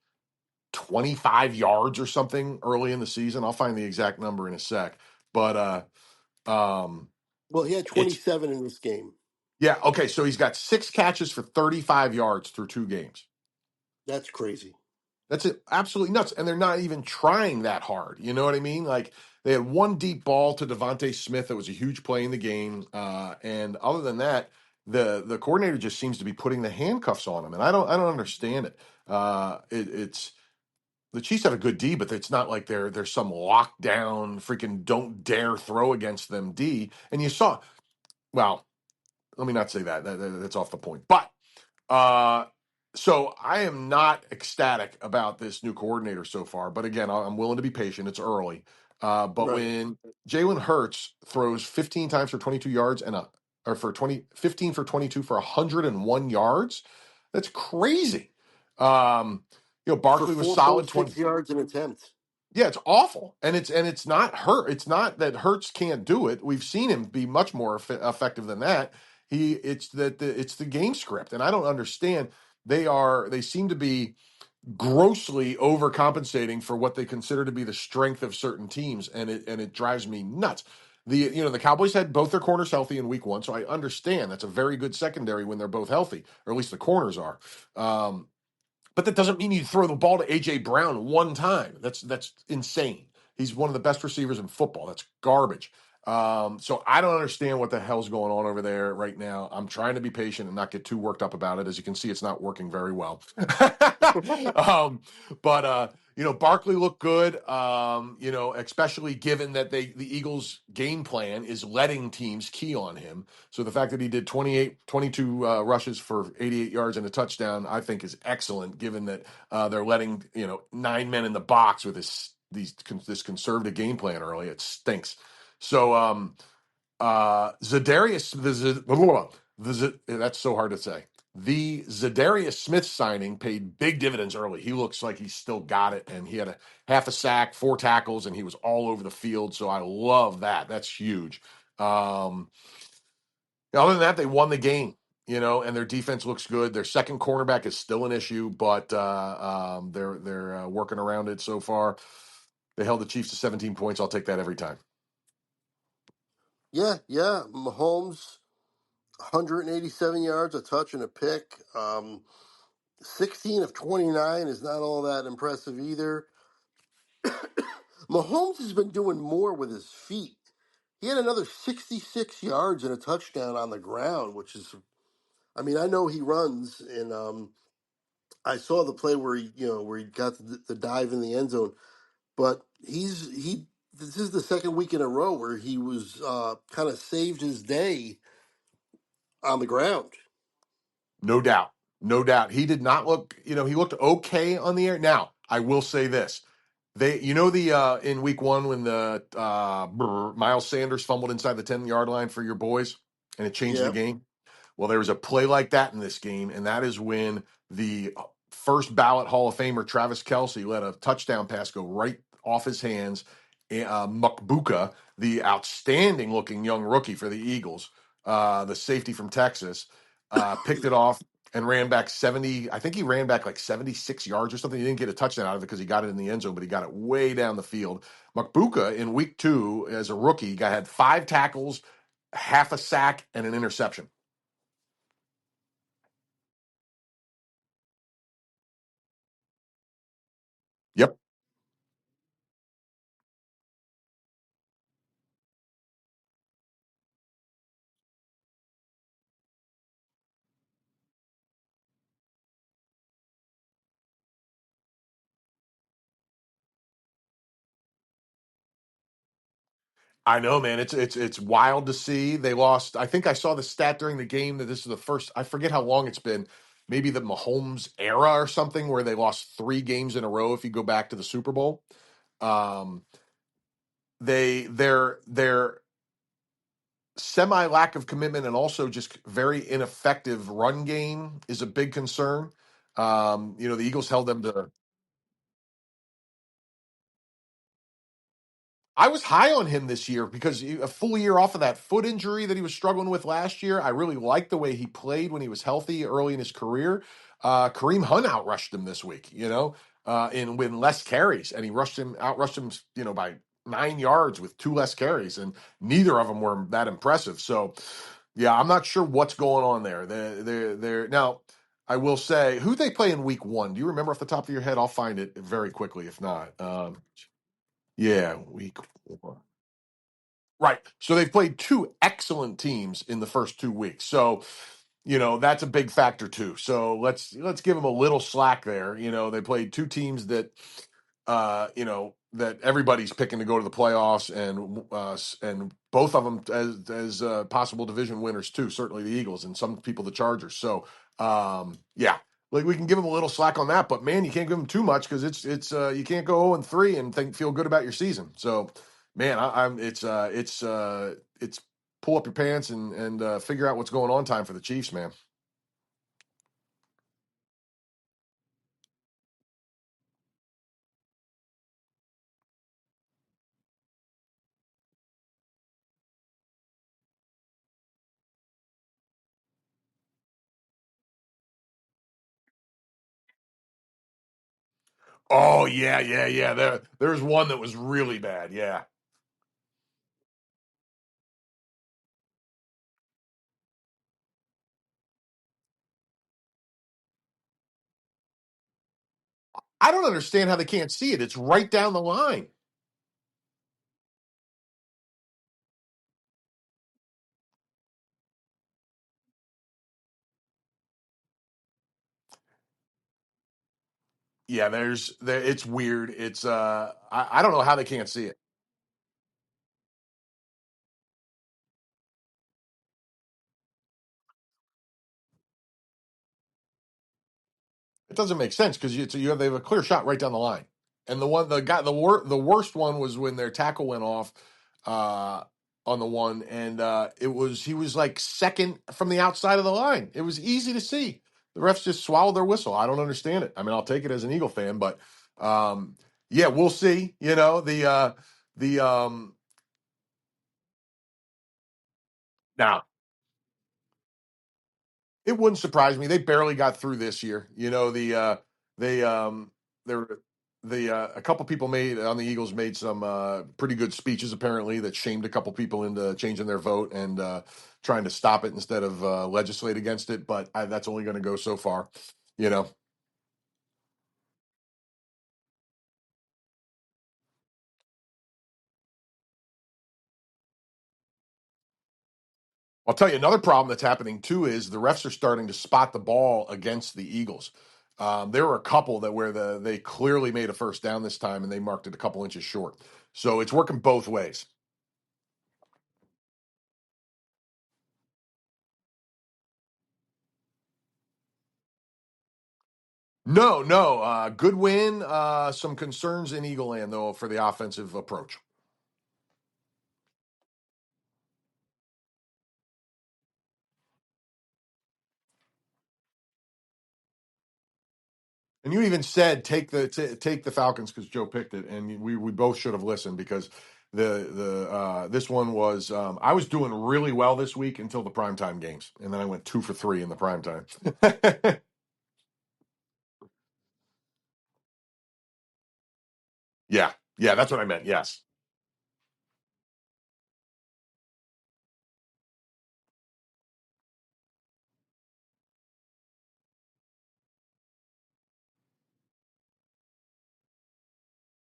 25 yards or something early in the season. I'll find the exact number in a sec. But Well, he had it's 27 in this game. yeah, okay. So he's got 6 catches for 35 yards through 2 games. That's crazy. That's it, absolutely nuts. And they're not even trying that hard. You know what I mean? Like they had one deep ball to Devontae Smith that was a huge play in the game. And other than that, the coordinator just seems to be putting the handcuffs on him, and I don't understand it. It's the Chiefs have a good D, but it's not like they're some lockdown freaking don't dare throw against them D. And you saw, well, let me not say that's off the point, but uh, so I am not ecstatic about this new coordinator so far, but again, I'm willing to be patient. It's early. But Right. when Jalen Hurts throws 15 times for 22 yards or for 15 for 22 for 101 yards, that's crazy. Um, For Barkley was solid 20. 4.6 yards an attempt. Yeah, it's awful, and it's not hurt. It's not that Hurts can't do it. We've seen him be much more effective than that. It's the game script, and I don't understand. They seem to be grossly overcompensating for what they consider to be the strength of certain teams, and it drives me nuts. The Cowboys had both their corners healthy in week 1, so I understand that's a very good secondary when they're both healthy, or at least the corners are. But that doesn't mean you throw the ball to AJ Brown one time. That's insane. He's one of the best receivers in football. That's garbage. So I don't understand what the hell's going on over there right now. I'm trying to be patient and not get too worked up about it. As you can see, it's not working very well. But Barkley looked good. Especially given that the Eagles' game plan is letting teams key on him. So the fact that he did 22 rushes for 88 yards and a touchdown, I think is excellent, given that they're letting 9 men in the box with this conservative game plan early. It stinks. So Zadarius, that's so hard to say. The Zadarius Smith signing paid big dividends early. He looks like he's still got it, and he had a half a sack, 4 tackles, and he was all over the field. So I love that. That's huge. Other than that, they won the game, and their defense looks good. Their second cornerback is still an issue, but they're working around it so far. They held the Chiefs to 17 points. I'll take that every time. Yeah, yeah. Mahomes, 187 yards, a touch, and a pick. 16 of 29 is not all that impressive either. Mahomes has been doing more with his feet. He had another 66 yards and a touchdown on the ground, which is, I mean, I know he runs, and I saw the play where he got the dive in the end zone, but this is the second week in a row where he was kind of saved his day on the ground. No doubt. No doubt. He did not look, he looked okay on the air. Now, I will say this. The in week 1 when the Miles Sanders fumbled inside the 10-yard line for your boys and it changed the Yeah, game? Well, there was a play like that in this game, and that is when the first ballot Hall of Famer Travis Kelce let a touchdown pass go right off his hands. Mukbuka, the outstanding looking young rookie for the Eagles, the safety from Texas, picked it off and ran back 70. I think he ran back like 76 yards or something. He didn't get a touchdown out of it because he got it in the end zone, but he got it way down the field. Mukbuka in week 2 as a rookie, guy had 5 tackles, half a sack, and an interception. Yep. I know, man. It's wild to see. They lost. I think I saw the stat during the game that this is the first. I forget how long it's been. Maybe the Mahomes era or something, where they lost 3 games in a row. If you go back to the Super Bowl, um, their semi lack of commitment and also just very ineffective run game is a big concern. The Eagles held them to. I was high on him this year because a full year off of that foot injury that he was struggling with last year. I really liked the way he played when he was healthy early in his career. Kareem Hunt outrushed him this week, in with less carries, and he outrushed him, by 9 yards with 2 less carries, and neither of them were that impressive. So, yeah, I'm not sure what's going on there. They're now. I will say who they play in week 1. Do you remember off the top of your head? I'll find it very quickly if not. Yeah, week 1. Right. So they've played 2 excellent teams in the first 2 weeks. So, that's a big factor too. So let's give them a little slack there. They played 2 teams that everybody's picking to go to the playoffs, and both of them as possible division winners too. Certainly the Eagles, and some people the Chargers. So yeah, like we can give them a little slack on that, but man, you can't give them too much because it's you can't go 0-3 and feel good about your season. So man, I'm it's pull up your pants and figure out what's going on time for the Chiefs, man. Oh yeah, yeah, yeah. There's one that was really bad. Yeah. I don't understand how they can't see it. It's right down the line. Yeah, it's weird. It's I don't know how they can't see it. It doesn't make sense because they have a clear shot right down the line, and the worst one was when their tackle went off uh, on the one, and he was like second from the outside of the line. It was easy to see. The refs just swallowed their whistle. I don't understand it. I mean, I'll take it as an Eagle fan, but yeah, we'll see. You know the now it wouldn't surprise me. They barely got through this year. You know, they there the a couple people made on the Eagles made some pretty good speeches apparently that shamed a couple people into changing their vote and trying to stop it instead of legislate against it. But that's only going to go so far. You know, I'll tell you another problem that's happening too is the refs are starting to spot the ball against the Eagles. There were a couple that where they clearly made a first down this time and they marked it a couple inches short. So it's working both ways. No, no. Good win. Some concerns in Eagle Land, though, for the offensive approach. And you even said take the Falcons because Joe picked it, and we both should have listened because the this one was I was doing really well this week until the primetime games, and then I went 2 for 3 in the primetime. Yeah, yeah, that's what I meant. Yes,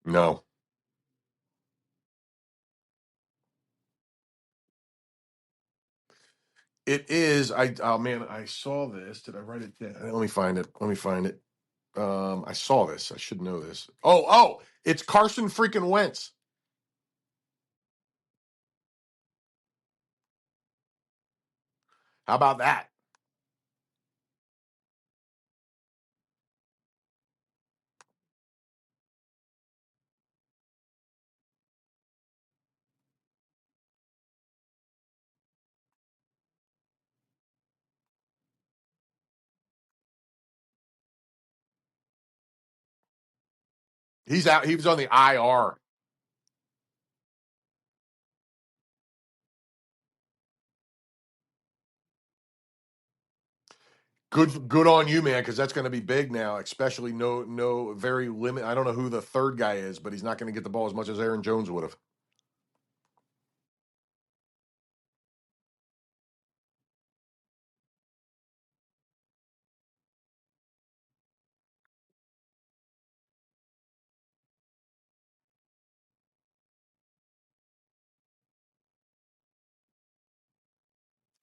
no, it is. Oh man, I saw this. Did I write it down? Let me find it. Let me find it. I saw this. I should know this. Oh, it's Carson freaking Wentz. How about that? He's out. He was on the IR. Good on you, man, because that's going to be big now. Especially no very limit. I don't know who the third guy is, but he's not going to get the ball as much as Aaron Jones would have.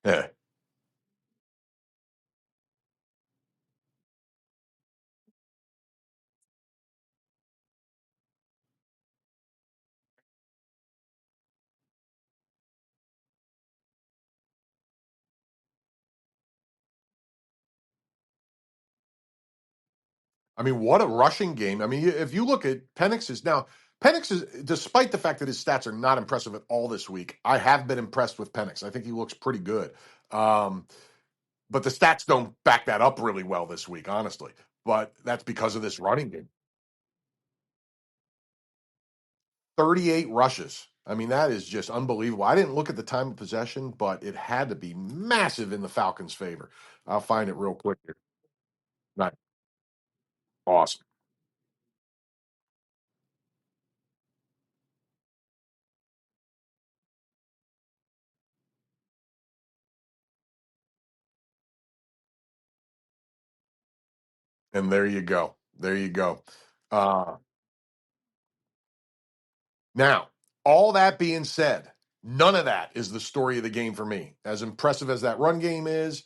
Yeah. I mean, what a rushing game. I mean, if you look at Penix is, despite the fact that his stats are not impressive at all this week, I have been impressed with Penix. I think he looks pretty good. Um, but the stats don't back that up really well this week, honestly. But that's because of this running game. 38 rushes. I mean, that is just unbelievable. I didn't look at the time of possession, but it had to be massive in the Falcons' favor. I'll find it real quick here. Not awesome. And there you go. There you go. Uh, Now, all that being said, none of that is the story of the game for me. As impressive as that run game is,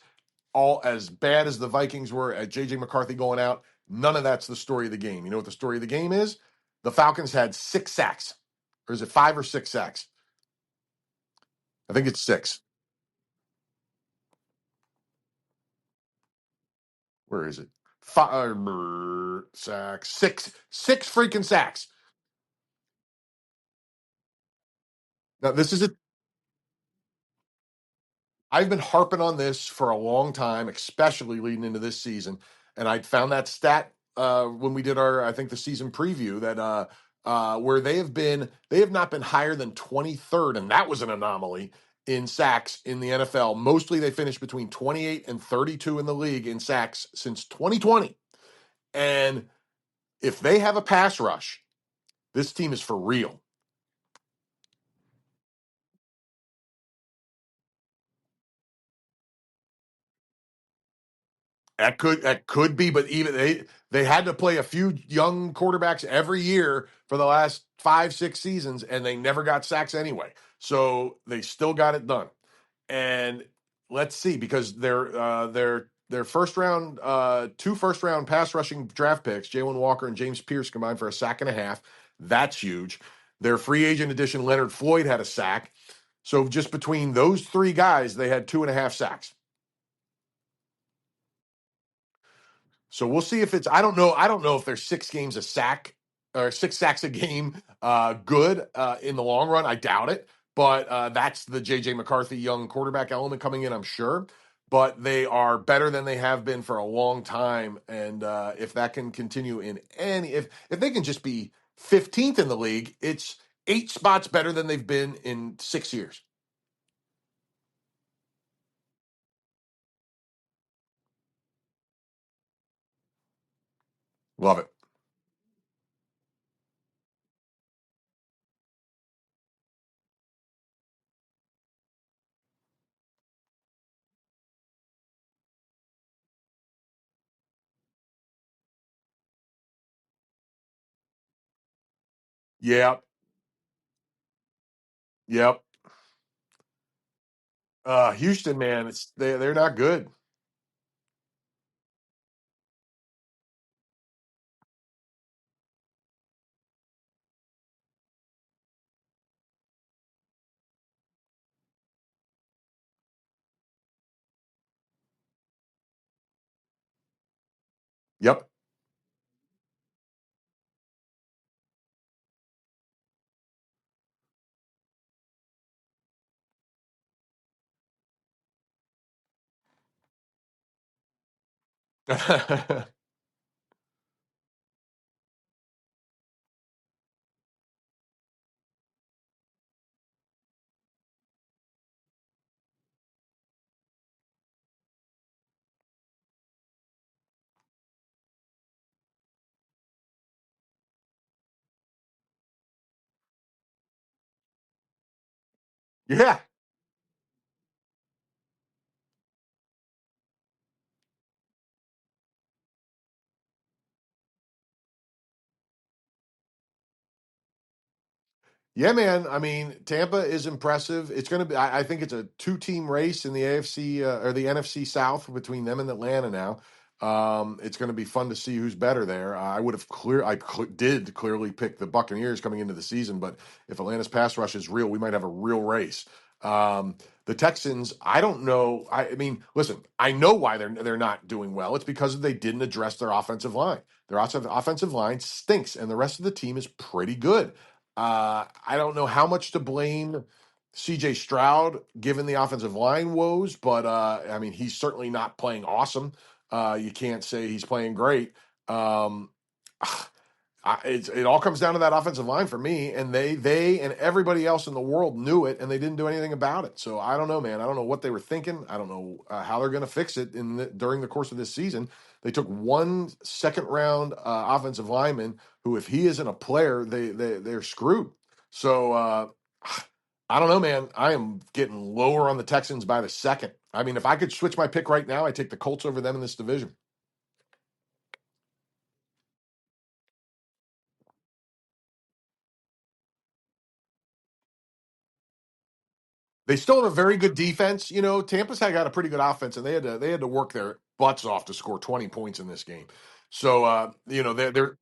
all as bad as the Vikings were at JJ McCarthy going out. None of that's the story of the game. You know what the story of the game is? The Falcons had 6 sacks. Or is it 5 or 6 sacks? I think it's 6. Where is it? Five sacks. Six freaking sacks. Now this is a I've been harping on this for a long time, especially leading into this season. And I found that stat when we did our, I think, the season preview that where they have not been higher than 23rd, and that was an anomaly in sacks in the NFL. Mostly they finished between 28 and 32 in the league in sacks since 2020. And if they have a pass rush, this team is for real. That could be, but even they had to play a few young quarterbacks every year for the last 5 6 seasons, and they never got sacks anyway. So they still got it done. And let's see, because their first round, 2 first round pass rushing draft picks, Jalen Walker and James Pierce combined for a sack and a half. That's huge. Their free agent addition, Leonard Floyd, had a sack. So just between those 3 guys, they had 2.5 sacks. So we'll see if it's. I don't know. I don't know if there's 6 games a sack or 6 sacks a game. Good in the long run. I doubt it. But that's the JJ McCarthy young quarterback element coming in, I'm sure. But they are better than they have been for a long time. And if that can continue in if they can just be 15th in the league, it's 8 spots better than they've been in 6 years. Love it. Yep. Yep. Houston, man, they're not good. Yep. Yeah. Yeah, man. I mean, Tampa is impressive. It's going to be, I think it's a 2 team race in the AFC or the NFC South between them and Atlanta now. It's going to be fun to see who's better there. Did clearly pick the Buccaneers coming into the season, but if Atlanta's pass rush is real, we might have a real race. The Texans, I don't know. I mean, listen, I know why they're not doing well. It's because they didn't address their offensive line. Their offensive line stinks, and the rest of the team is pretty good. I don't know how much to blame CJ Stroud given the offensive line woes, but I mean, he's certainly not playing awesome. You can't say he's playing great. Um, it all comes down to that offensive line for me, and they and everybody else in the world knew it, and they didn't do anything about it. So I don't know, man. I don't know what they were thinking. I don't know how they're going to fix it during the course of this season. They took 1 second round offensive lineman who, if he isn't a player, they're screwed. So I don't know, man. I am getting lower on the Texans by the second. I mean, if I could switch my pick right now, I take the Colts over them in this division. They still have a very good defense. You know, Tampa's had got a pretty good offense, and they had to work their butts off to score 20 points in this game. So you know, they're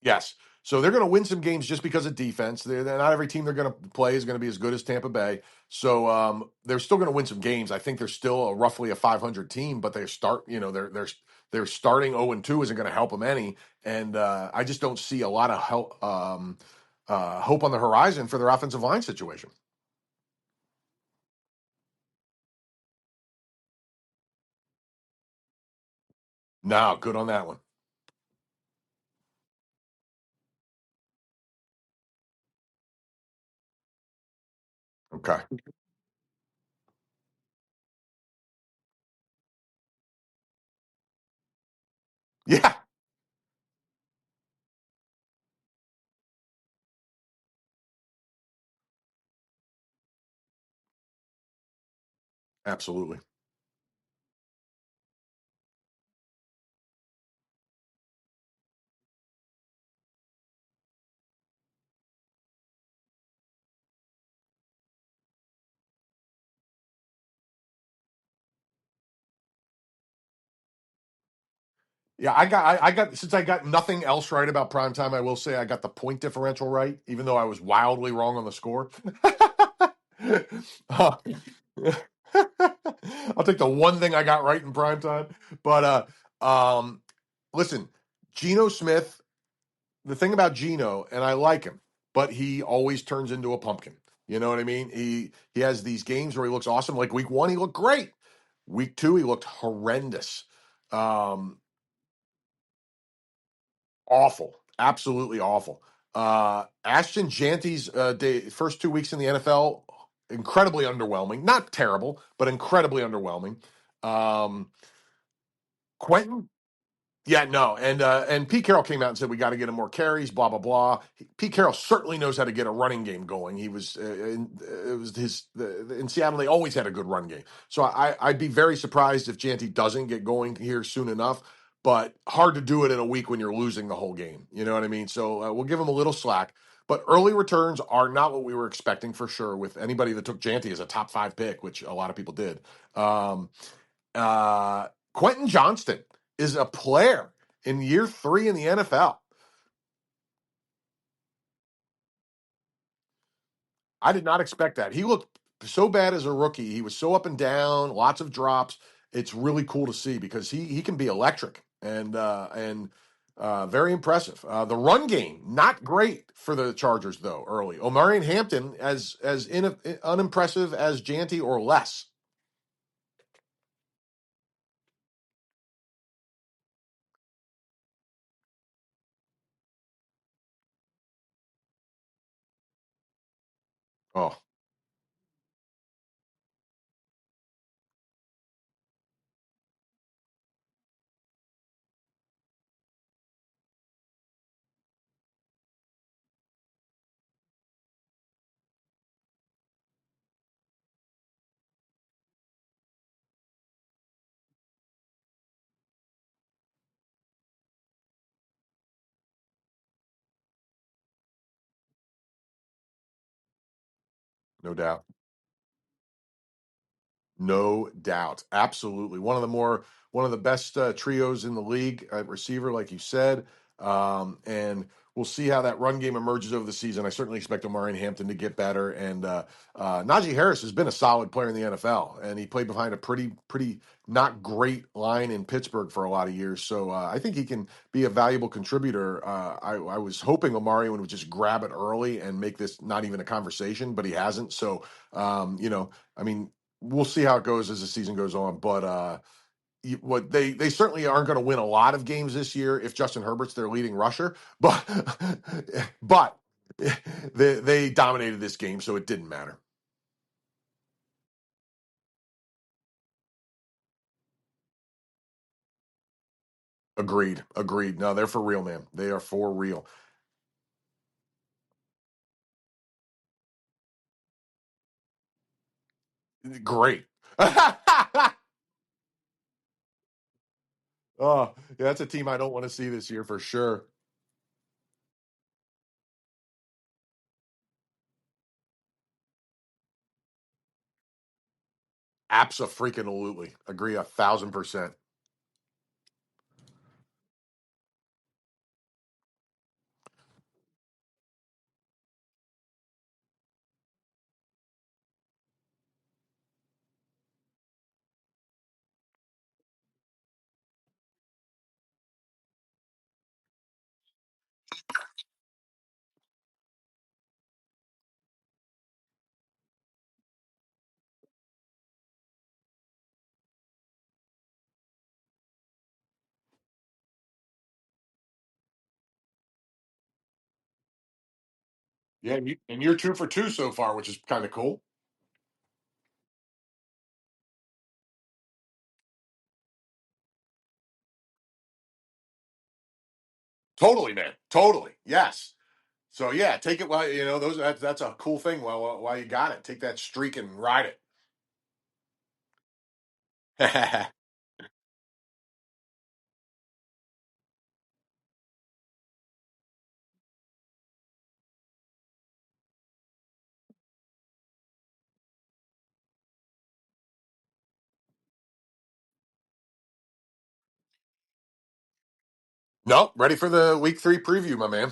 yes. So they're going to win some games just because of defense. Not every team they're going to play is going to be as good as Tampa Bay. So they're still going to win some games. I think they're still roughly a 500 team, but they start, you know, they're starting 0-2 isn't going to help them any. And I just don't see a lot of help, hope on the horizon for their offensive line situation. No, good on that one. Okay. Yeah, absolutely. Yeah, I got since I got nothing else right about primetime, I will say I got the point differential right, even though I was wildly wrong on the score. Uh, I'll take the one thing I got right in primetime. But listen, Geno Smith, the thing about Geno, and I like him, but he always turns into a pumpkin. You know what I mean? He has these games where he looks awesome. Like week one, he looked great. Week two, he looked horrendous. Um, Awful, absolutely awful. Ashton Janty's first 2 weeks in the NFL, incredibly underwhelming. Not terrible, but incredibly underwhelming. Um, Quentin, yeah, no, and Pete Carroll came out and said we got to get him more carries, blah blah blah. Pete Carroll certainly knows how to get a running game going. He was it was in Seattle they always had a good run game. So I'd be very surprised if Janty doesn't get going here soon enough. But hard to do it in a week when you're losing the whole game. You know what I mean? So we'll give him a little slack. But early returns are not what we were expecting for sure. With anybody that took Janty as a top five pick, which a lot of people did. Um, Quentin Johnston is a player in year three in the NFL. I did not expect that. He looked so bad as a rookie. He was so up and down, lots of drops. It's really cool to see because he can be electric and very impressive. The run game not great for the Chargers though. Early Omari and Hampton as unimpressive as Janty or less. Oh, no doubt. No doubt. Absolutely. One of the best trios in the league at receiver, like you said. And we'll see how that run game emerges over the season. I certainly expect Omari and Hampton to get better. And Najee Harris has been a solid player in the NFL, and he played behind a pretty not great line in Pittsburgh for a lot of years. So I think he can be a valuable contributor. I was hoping Omari would just grab it early and make this not even a conversation, but he hasn't. So I mean, we'll see how it goes as the season goes on. But what they certainly aren't going to win a lot of games this year if Justin Herbert's their leading rusher. But but they dominated this game, so it didn't matter. Agreed. Agreed. No, they're for real, man. They are for real. Great. Oh, yeah, that's a team I don't want to see this year for sure. Abso-freaking-lutely. Agree 1,000%. Yeah, and you're 2 for 2 so far, which is kind of cool. Totally, man. Totally. Yes. So yeah, take it while you know those. That's a cool thing. While you got it, take that streak and ride it. Nope. Ready for the week 3 preview, my man.